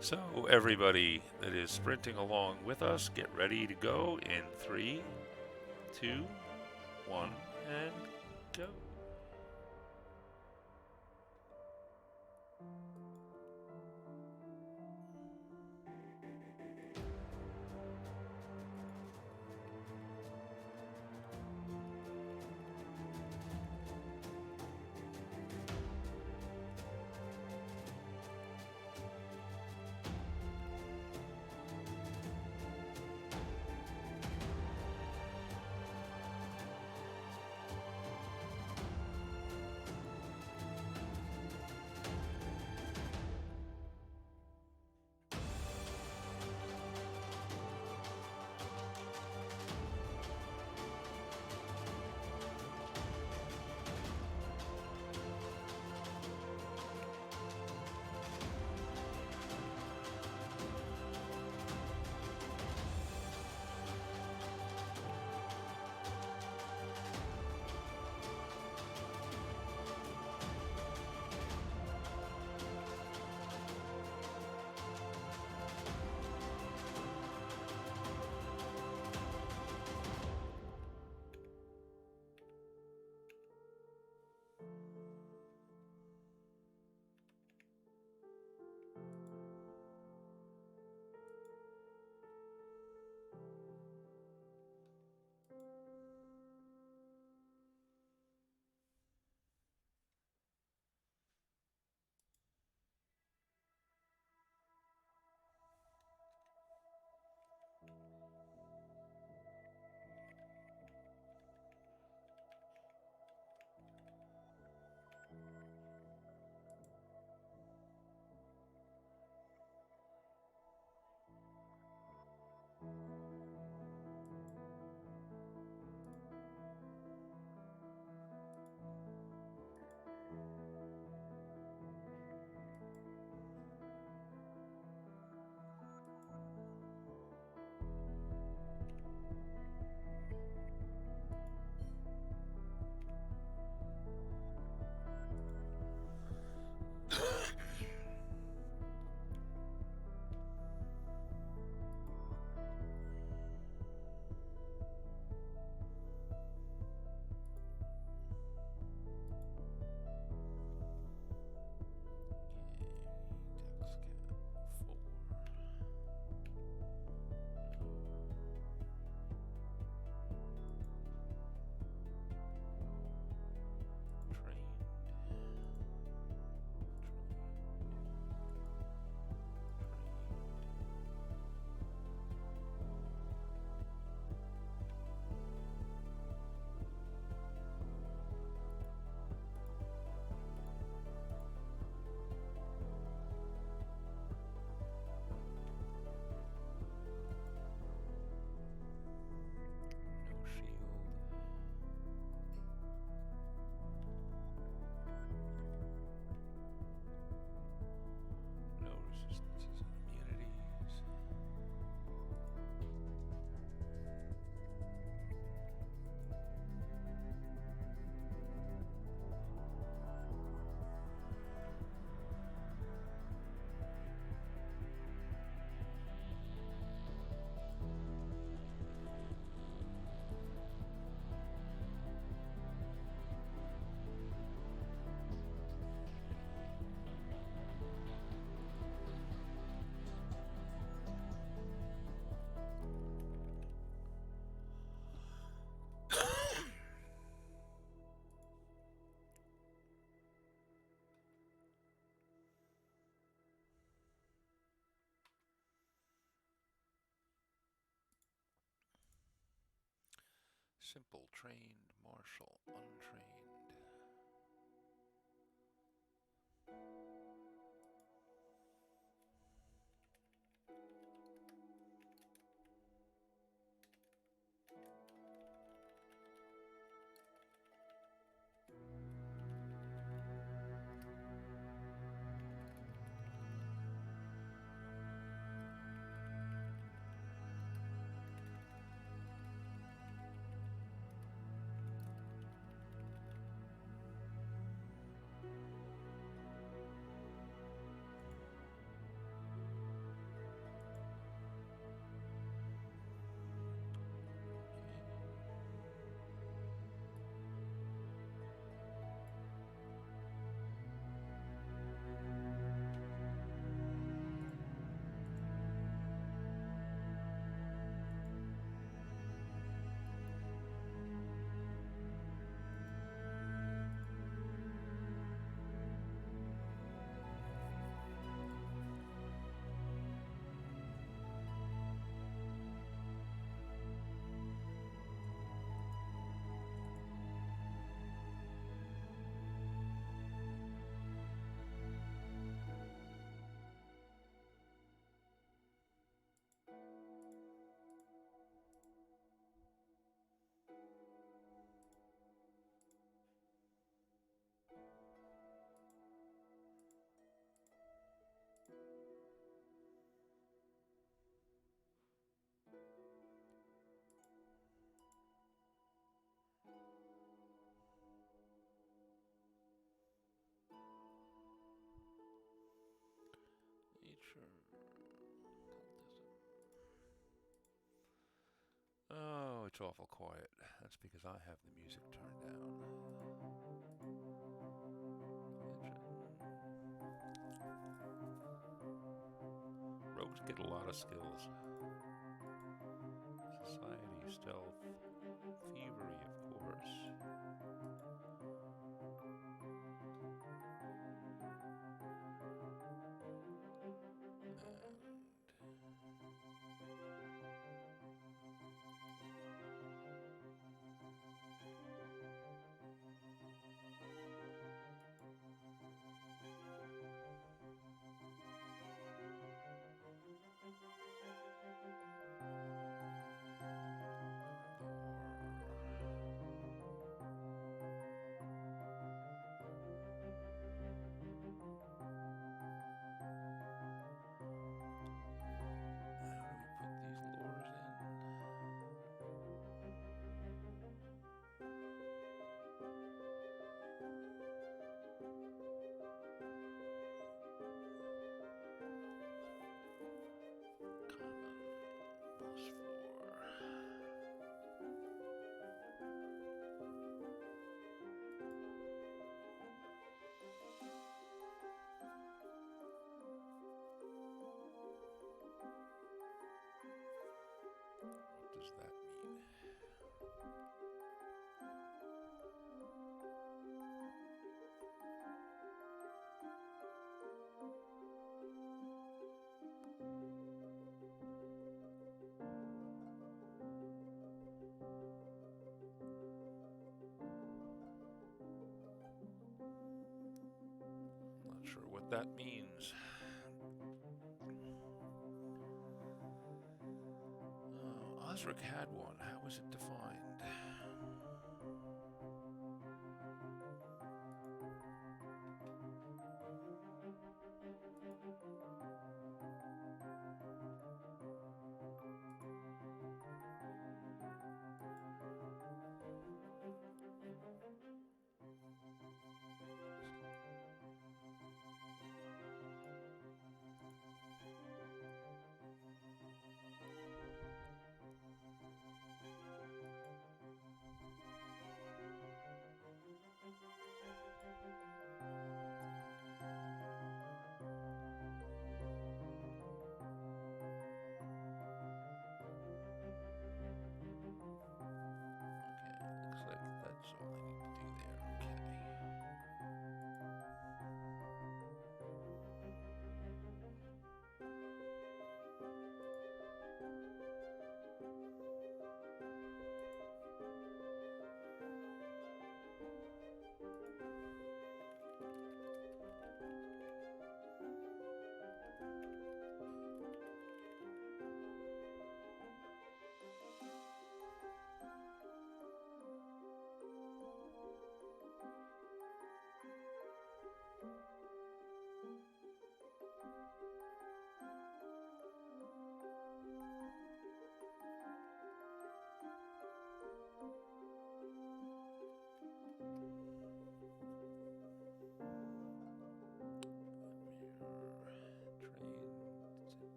So everybody that is sprinting along with us, get ready to go in 3, 2, 1, and go. Simple, trained, martial, untrained. Nature. Oh, it's awful quiet. That's because I have the music turned down. Rogues get a lot of skills. Society, stealth, thievery, of course. What does that mean? I'm not sure what that means. Osric had one. How was it defined?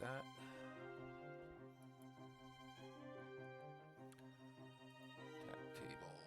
that. Attack tables.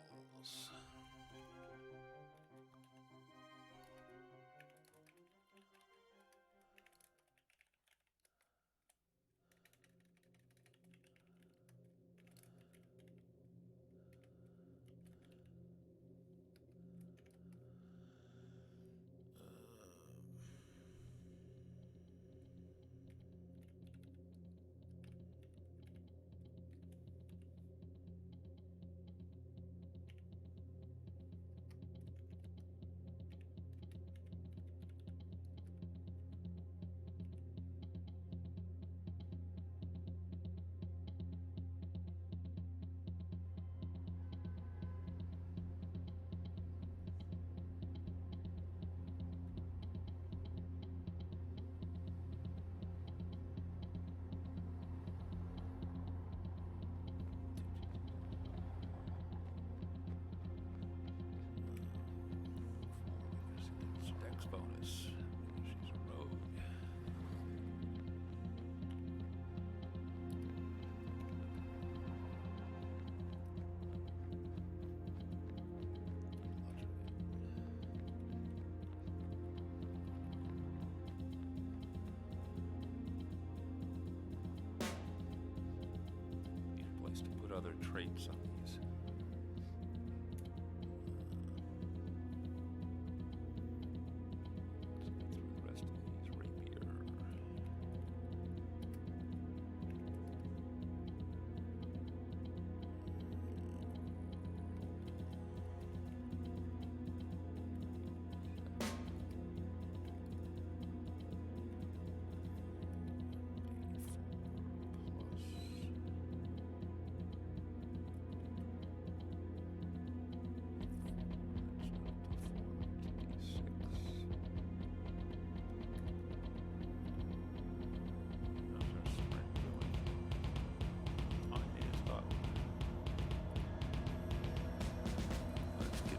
Dex bonus. She's a rogue. Need a place to put other traits on these. Let's get through the rest of these. Rapier.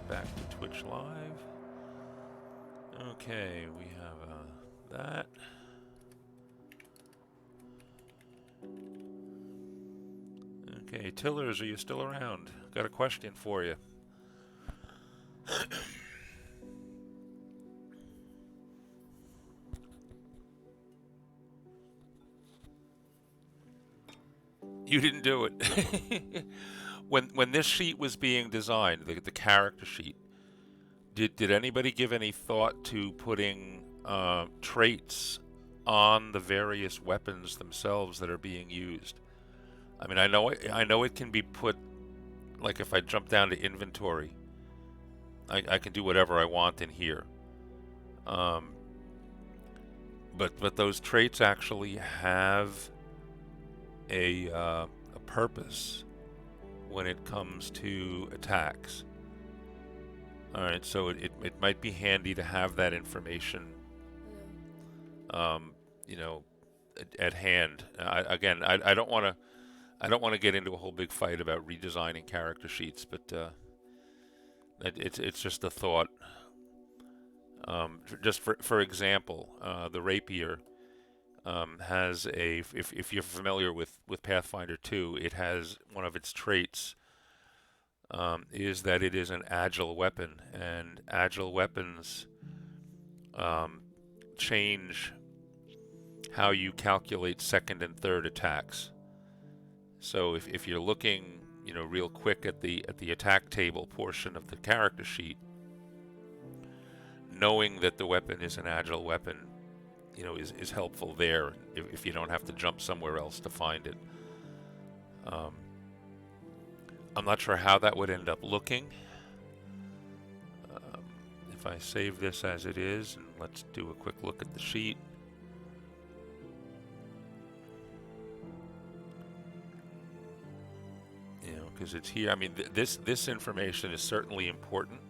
Back to Twitch Live. Okay, we have that. Okay, Tillers, are you still around? Got a question for you. You didn't do it. When this sheet was being designed, the character sheet, did anybody give any thought to putting traits on the various weapons themselves that are being used? I mean, I know it can be put, like if I jump down to inventory, I can do whatever I want in here. But those traits actually have a purpose when it comes to attacks. Alright, so it might be handy to have that information, you know, at hand. I don't want to get into a whole big fight about redesigning character sheets, but it's just a thought. Just for example, the rapier has a, if you're familiar with Pathfinder 2, it has one of its traits is that it is an agile weapon, and agile weapons change how you calculate second and third attacks. So if you're looking, you know, real quick at the attack table portion of the character sheet, knowing that the weapon is an agile weapon, you know, is helpful there if you don't have to jump somewhere else to find it. I'm not sure how that would end up looking. If I save this as it is, and let's do a quick look at the sheet. You know, because it's here. I mean, this information is certainly important,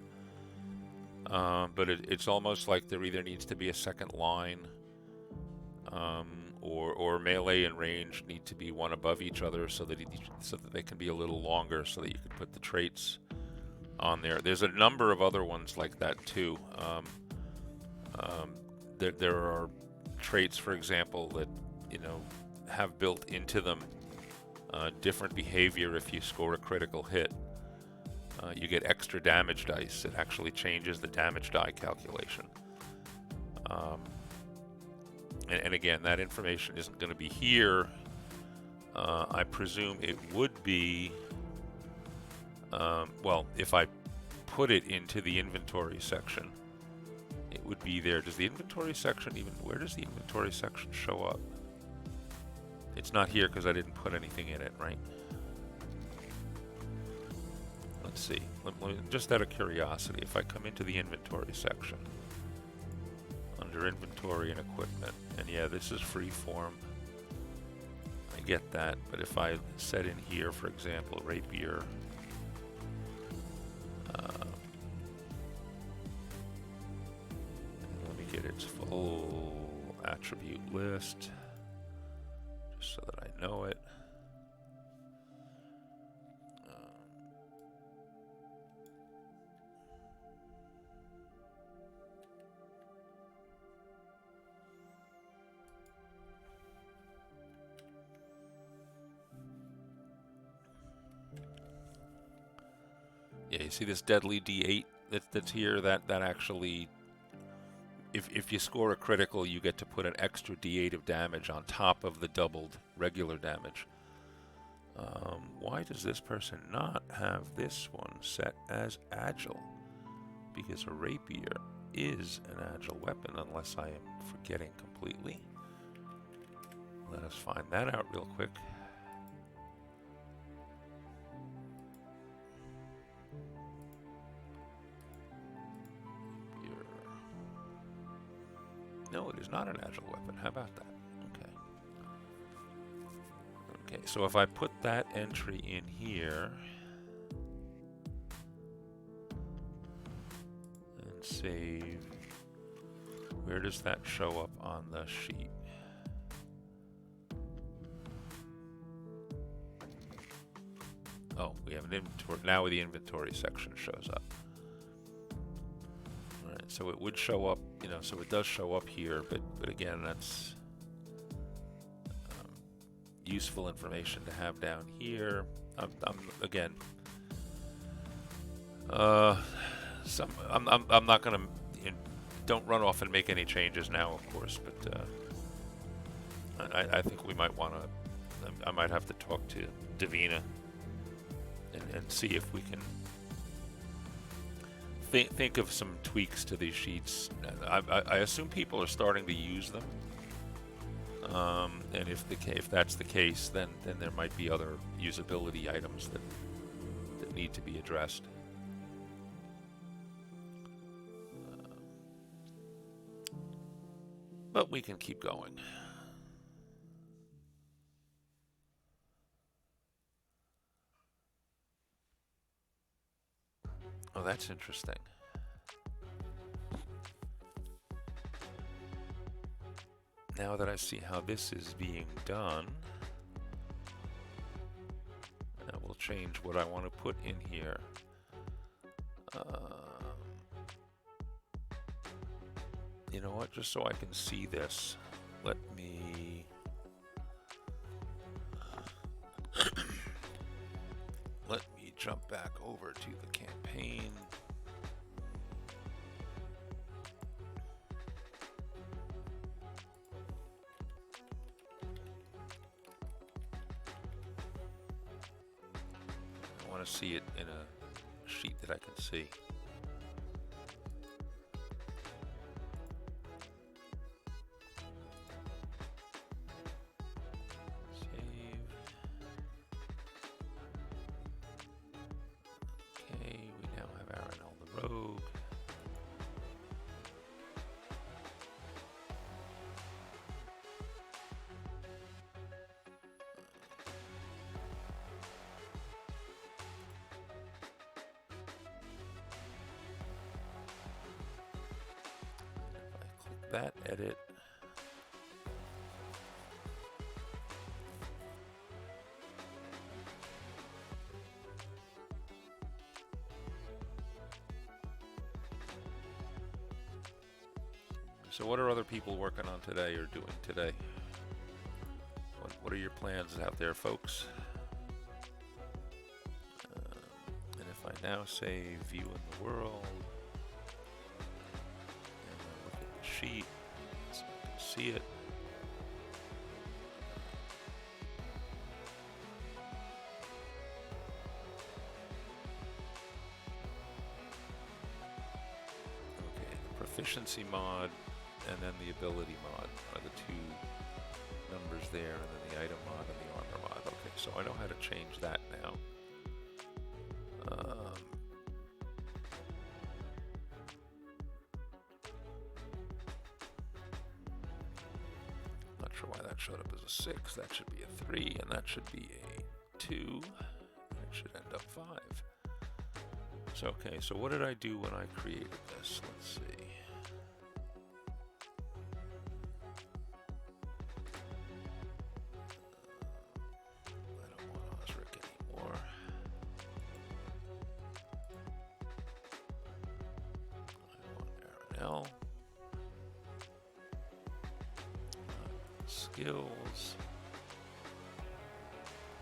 but it's almost like there either needs to be a second line, or melee and range need to be one above each other so that they can be a little longer, so that you can put the traits on there. There's a number of other ones like that too. There are traits, for example, that you know, have built into them different behavior if you score a critical hit. You get extra damage dice. It actually changes the damage die calculation. And again, that information isn't going to be here. I presume it would be, well, if I put it into the inventory section, it would be there. Does the inventory section even, where does the inventory section show up? It's not here because I didn't put anything in it, right? Let's see. Just out of curiosity, if I come into the inventory section, under inventory and equipment, and yeah, this is free form. I get that, but if I set in here, for example, rapier, let me get its full attribute list, just so that I know it. Yeah, you see this deadly D8 that's here? That actually, if you score a critical, you get to put an extra D8 of damage on top of the doubled regular damage. Why does this person not have this one set as agile? Because a rapier is an agile weapon, unless I am forgetting completely. Let us find that out real quick. No, it is not an agile weapon. How about that? Okay. Okay, so if I put that entry in here and save, where does that show up on the sheet? Oh, we have an inventory. Now the inventory section shows up. So it would show up, you know, so it does show up here, but again, that's useful information to have down here. Again, I'm not going to, don't run off and make any changes now, of course, but I think we might want to, I might have to talk to Davina and see if we can think of some tweaks to these sheets. I assume people are starting to use them, and if that's the case, then there might be other usability items that need to be addressed. But we can keep going. Oh, that's interesting. Now that I see how this is being done, I will change what I want to put in here. You know what? Just so I can see this, let me jump back over to the campaign. I want to see it in a sheet that I can see. That edit. So what are other people working on today or doing today? What are your plans out there, folks? And if I now say view in the world, and I look at the sheet, so I can see it. Okay, the proficiency mod and then the ability mod are the two numbers there, and then the item mod and the armor mod. Okay, so I know how to change that now. Not sure why that showed up as a 6. That should be a 3, and that should be a 2. And it should end up 5. So, okay, so what did I do when I created this? Let's see. I don't want Osric anymore. I want Aranel. Skills.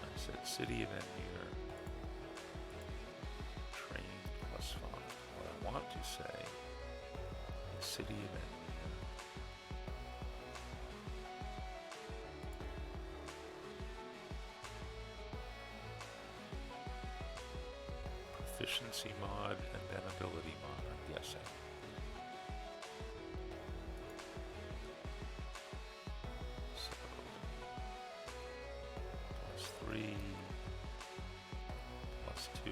I said City of Enmure. Train plus 5. What I want to say is City of Enmure. Proficiency mod and then ability mod, I'm guessing. So, +3, +2.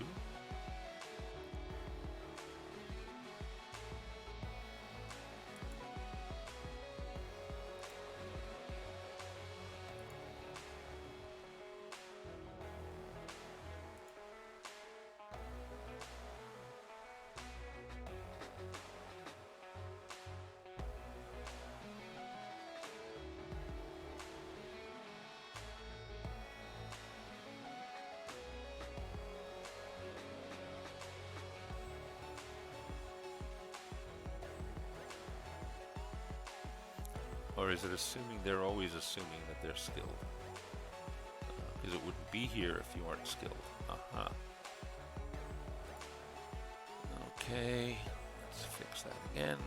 Or is it assuming they're always assuming that they're skilled? Because it wouldn't be here if you aren't skilled. Uh-huh. Okay, let's fix that again.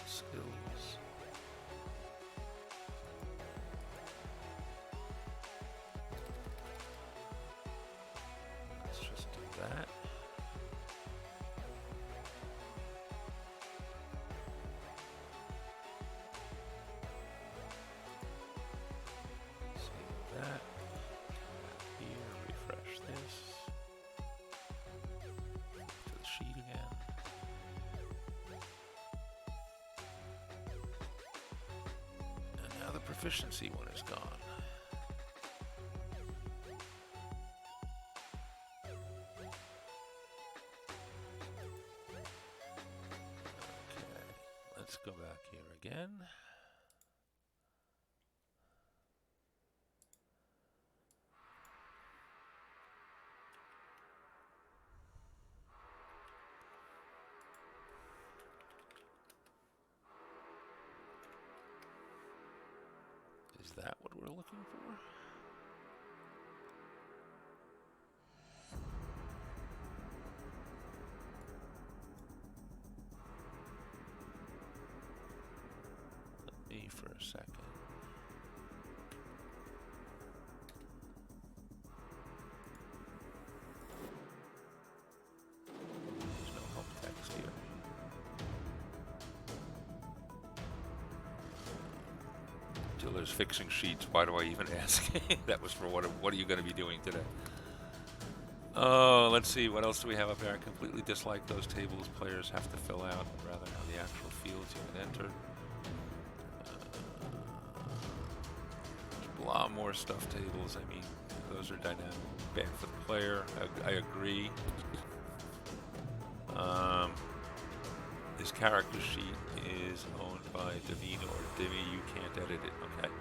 Skills. Let's just do that. That here, refresh this to the sheet again. And now the proficiency one is gone. Okay, let's go back here again. Is that what we're looking for? Let me for a second. There's no help text here. Tiller's fixing sheets. Why do I even ask? That was for what are you going to be doing today? Oh, let's see. What else do we have up there? I completely dislike those tables players have to fill out. I'd rather have the actual fields you can enter. There's a lot more stuff tables. I mean, those are dynamic. Bad for the player. I agree. This character sheet is owned by Davina or Divi. You can't edit it. Okay.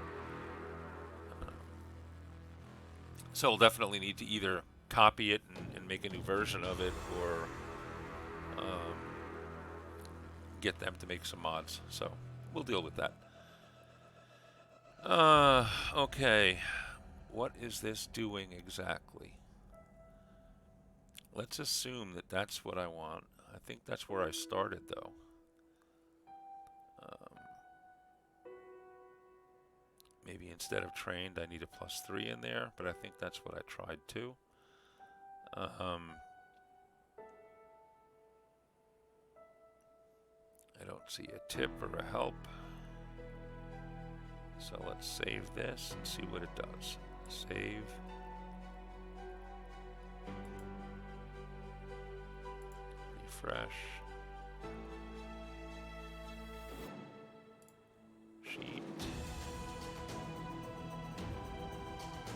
So we'll definitely need to either copy it and make a new version of it, or get them to make some mods. So we'll deal with that. Okay. What is this doing exactly? Let's assume that that's what I want. I think that's where I started, though. Maybe instead of trained, I need a +3 in there, but I think that's what I tried too. I don't see a tip or a help. So let's save this and see what it does. Save. Refresh. Sheet.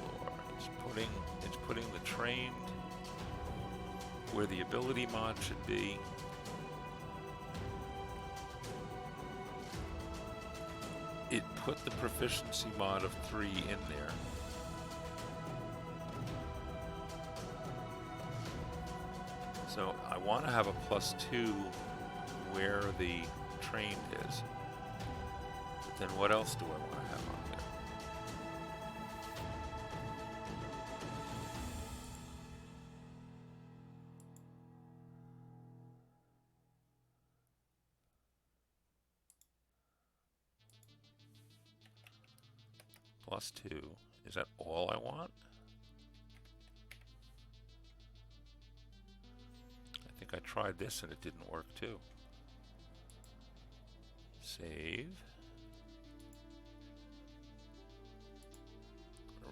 Or it's putting the trained where the ability mod should be. It put the proficiency mod of 3 in there. So I want to have a +2 where the trained is. But then what else do I want to have on there? +2. Is that all I want? I think I tried this and it didn't work too. Save.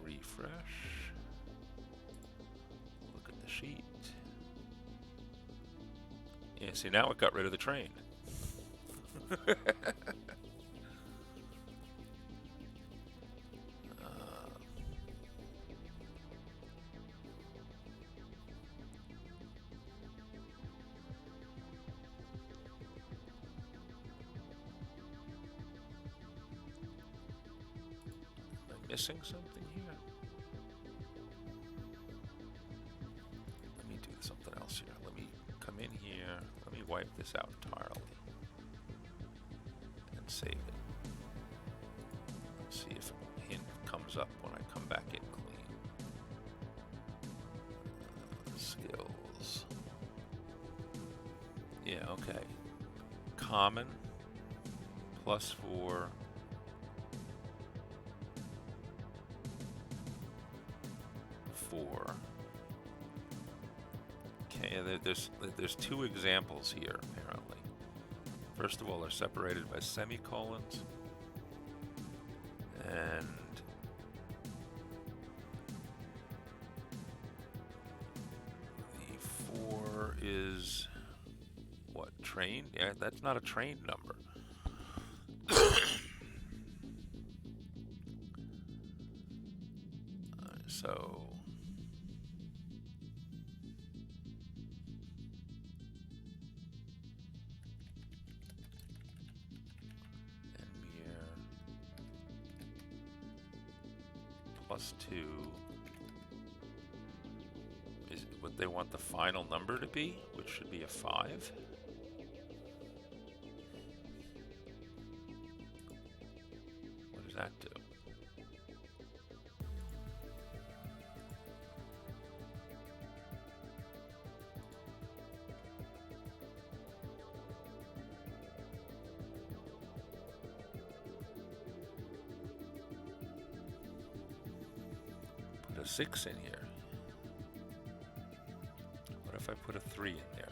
Refresh. Look at the sheet. Yeah, see, now it got rid of the train. Missing something here? Let me do something else here. Let me come in here. Let me wipe this out entirely. And save it. See if a hint comes up when I come back in clean. Skills. Yeah, okay. Common. +4. Okay, there's 2 examples here, apparently. First of all, they're separated by semicolons. And the 4 is what, trained? Yeah, that's not a trained number. So +2 is what they want the final number to be, which should be a 5. What does that do? Put a 6 in here. What if I put a 3 in there?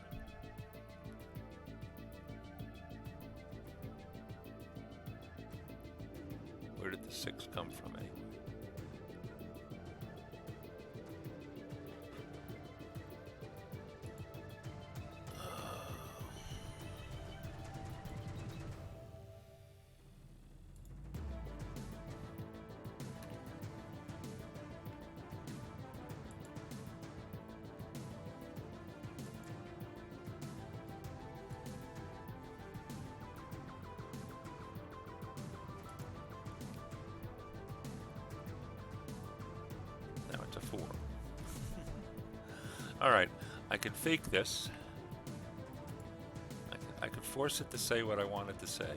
Where did the 6 come from anyway? Now it's a 4. Alright, I can fake this. I can force it to say what I want it to say.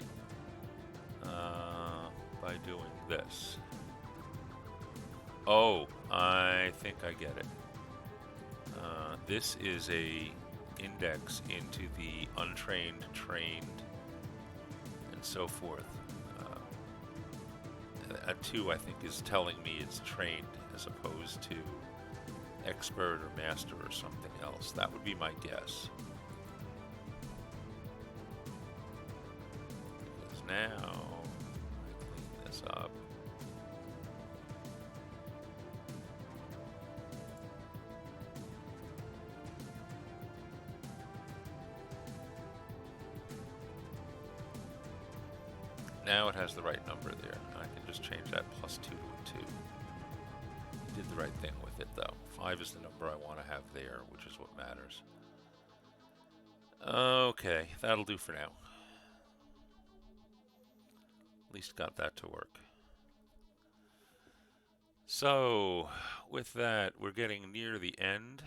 By by doing this. Oh, I think I get it. This is a index into the untrained, trained, and so forth. A 2, I think, is telling me it's trained as opposed to expert or master or something else. That would be my guess. Because now, I clean this up. Now it has the right number there. I can just change that +2 to a 2. Did the right thing with it though. 5 is the number I want to have there, which is what matters. Okay, that'll do for now. At least got that to work. So, with that, we're getting near the end.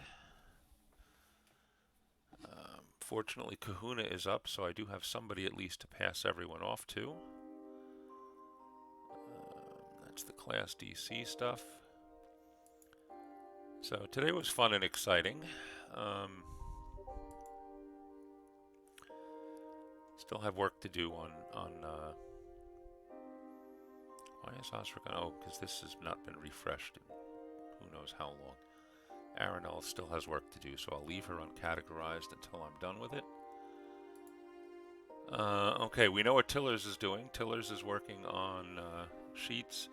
Fortunately, Kahuna is up, so I do have somebody at least to pass everyone off to. That's the Class DC stuff. So today was fun and exciting. Still have work to do on why is Osric on? Oh, because this has not been refreshed in who knows how long. Aranel still has work to do, so I'll leave her uncategorized until I'm done with it. Okay, we know what Tillers is doing. Tillers is working on sheets.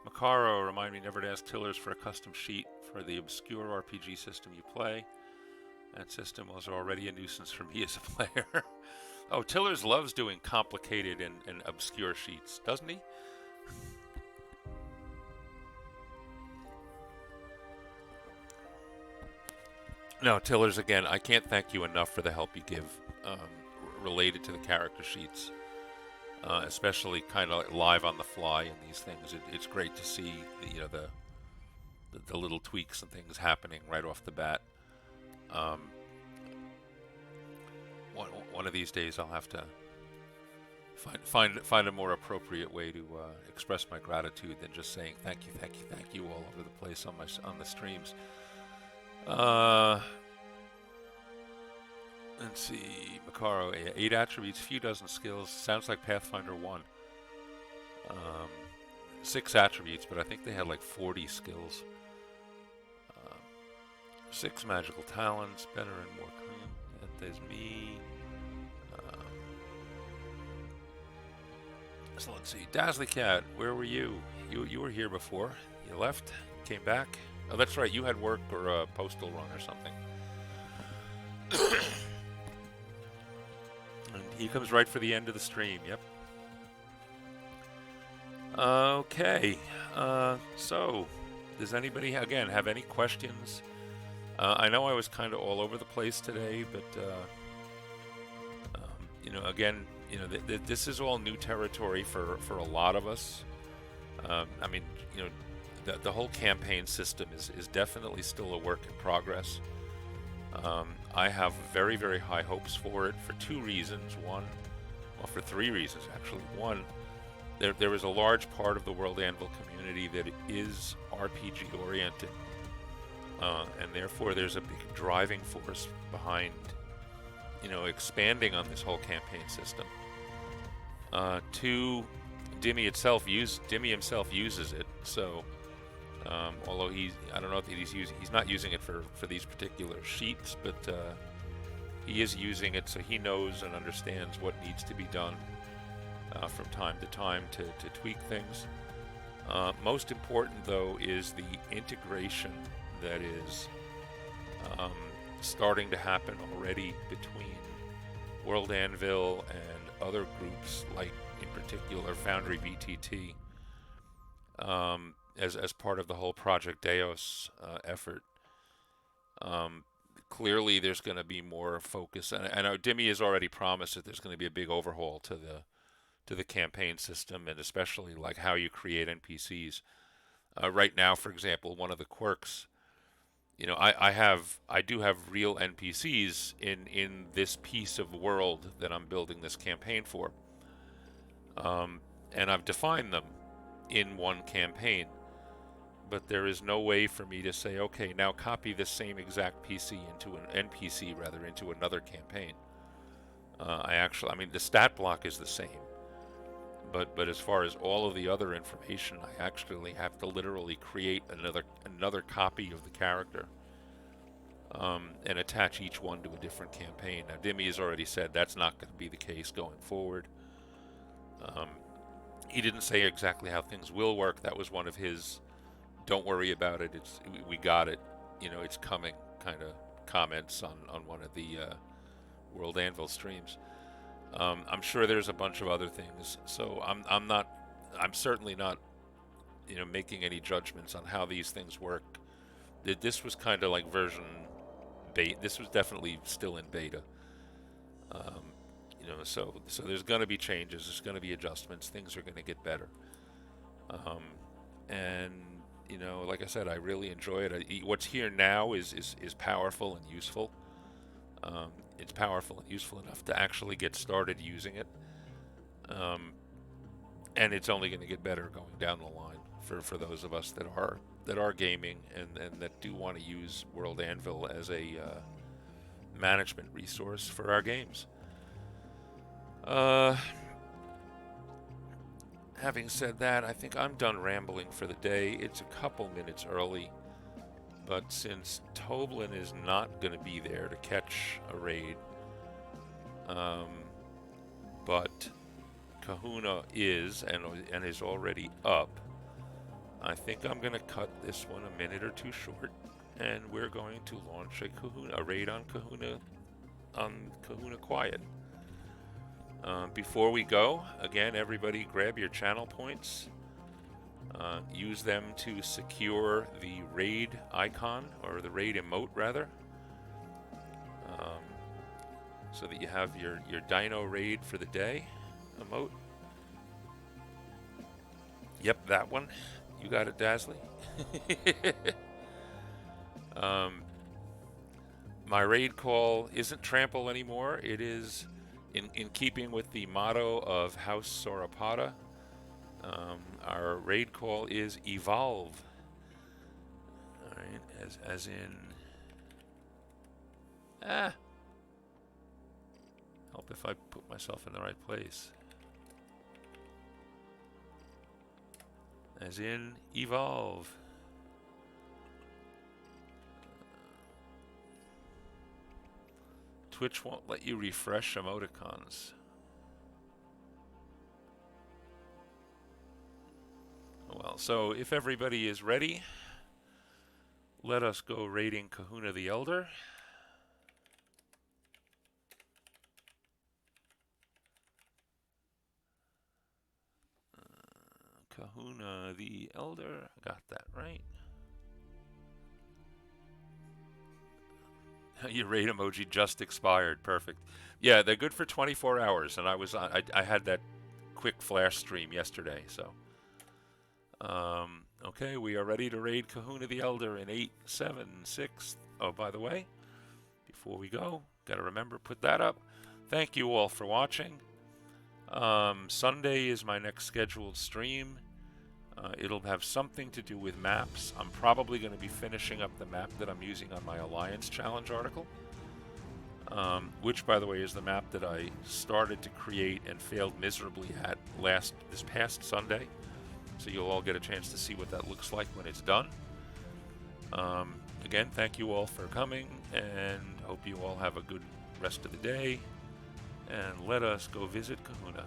Macaro, remind me never to ask Tillers for a custom sheet for the obscure RPG system you play. That system was already a nuisance for me as a player. Oh, Tillers loves doing complicated and obscure sheets, doesn't he? No, Tillers, again, I can't thank you enough for the help you give related to the character sheets. Especially kind of live on the fly in these things. It's great to see the little tweaks and things happening right off the bat. One of these days I'll have to find a more appropriate way to express my gratitude than just saying thank you all over the place on the streams. Let's see, Macaro, 8 attributes, few dozen skills. Sounds like Pathfinder 1. 6 attributes, but I think they had like 40 skills. 6 magical talents, better and more clean. There's me. So let's see, Dazzly Cat, where were you? You were here before. You left, came back. Oh, that's right, you had work or a postal run or something. And he comes right for the end of the stream, yep. Okay, so, does anybody, again, have any questions? I know I was kind of all over the place today, but, again, this is all new territory for a lot of us. I mean, the whole campaign system is definitely still a work in progress. I have very, very high hopes for it for 2 reasons. For 3 reasons actually. One, there is a large part of the World Anvil community that is RPG oriented, and therefore there's a big driving force behind, expanding on this whole campaign system. 2, Dimmy himself uses it, so. Although I don't know if he's not using it for these particular sheets, but he is using it so he knows and understands what needs to be done from time to time to tweak things. Most important, though, is the integration that is starting to happen already between World Anvil and other groups, like in particular Foundry BTT. As part of the whole Project Deos effort. Clearly there's going to be more focus, and I know Dimmy has already promised that there's going to be a big overhaul to the campaign system, and especially like how you create NPCs. Right now, for example, one of the quirks, I do have real NPCs in this piece of world that I'm building this campaign for, and I've defined them. in one campaign. But there is no way for me to say, okay, now copy this same exact PC into an NPC rather into another campaign. I mean, the stat block is the same, but as far as all of the other information, I actually have to literally create another copy of the character, and attach each one to a different campaign. Now, Dimmy has already said that's not going to be the case going forward. He didn't say exactly how things will work. That was one of his "don't worry about it, we got it, it's coming" kind of comments on one of the World Anvil streams. I'm sure there's a bunch of other things, so I'm certainly not making any judgments on how these things work. This was kind of like version beta. This was definitely still in beta. So there's going to be changes, there's going to be adjustments, things are going to get better. And like I said, I really enjoy it. What's here now is powerful and useful. It's powerful and useful enough to actually get started using it. And it's only going to get better going down the line for those of us that are gaming and that do want to use World Anvil as a management resource for our games. Having said that, I think I'm done rambling for the day. It's a couple minutes early, but since Toblin is not going to be there to catch a raid, but Kahuna is and is already up, I think I'm going to cut this one a minute or two short, and we're going to launch a raid on Kahuna Quiet. Before we go, again, everybody grab your channel points. Use them to secure the raid icon, or the raid emote rather, so that you have your Dino raid for the day emote. Yep, that one. You got it, Dazzly. My raid call isn't trample anymore. It is in keeping with the motto of House Sauropoda. Our raid call is evolve. All right, as in help if I put myself in the right place. As in evolve. Twitch won't let you refresh emoticons. Well, so if everybody is ready, let us go raiding Kahuna the Elder. Kahuna the Elder, got that right. Your raid emoji just expired. Perfect. Yeah, they're good for 24 hours, and I had that quick flash stream yesterday. So, okay, we are ready to raid Kahuna the Elder in 8, 7, 6. Oh, by the way, before we go, gotta remember, put that up. Thank you all for watching. Sunday is my next scheduled stream. It'll have something to do with maps. I'm probably going to be finishing up the map that I'm using on my Alliance Challenge article, which, by the way, is the map that I started to create and failed miserably at this past Sunday. So you'll all get a chance to see what that looks like when it's done. Again, thank you all for coming, and hope you all have a good rest of the day. And let us go visit Kahuna.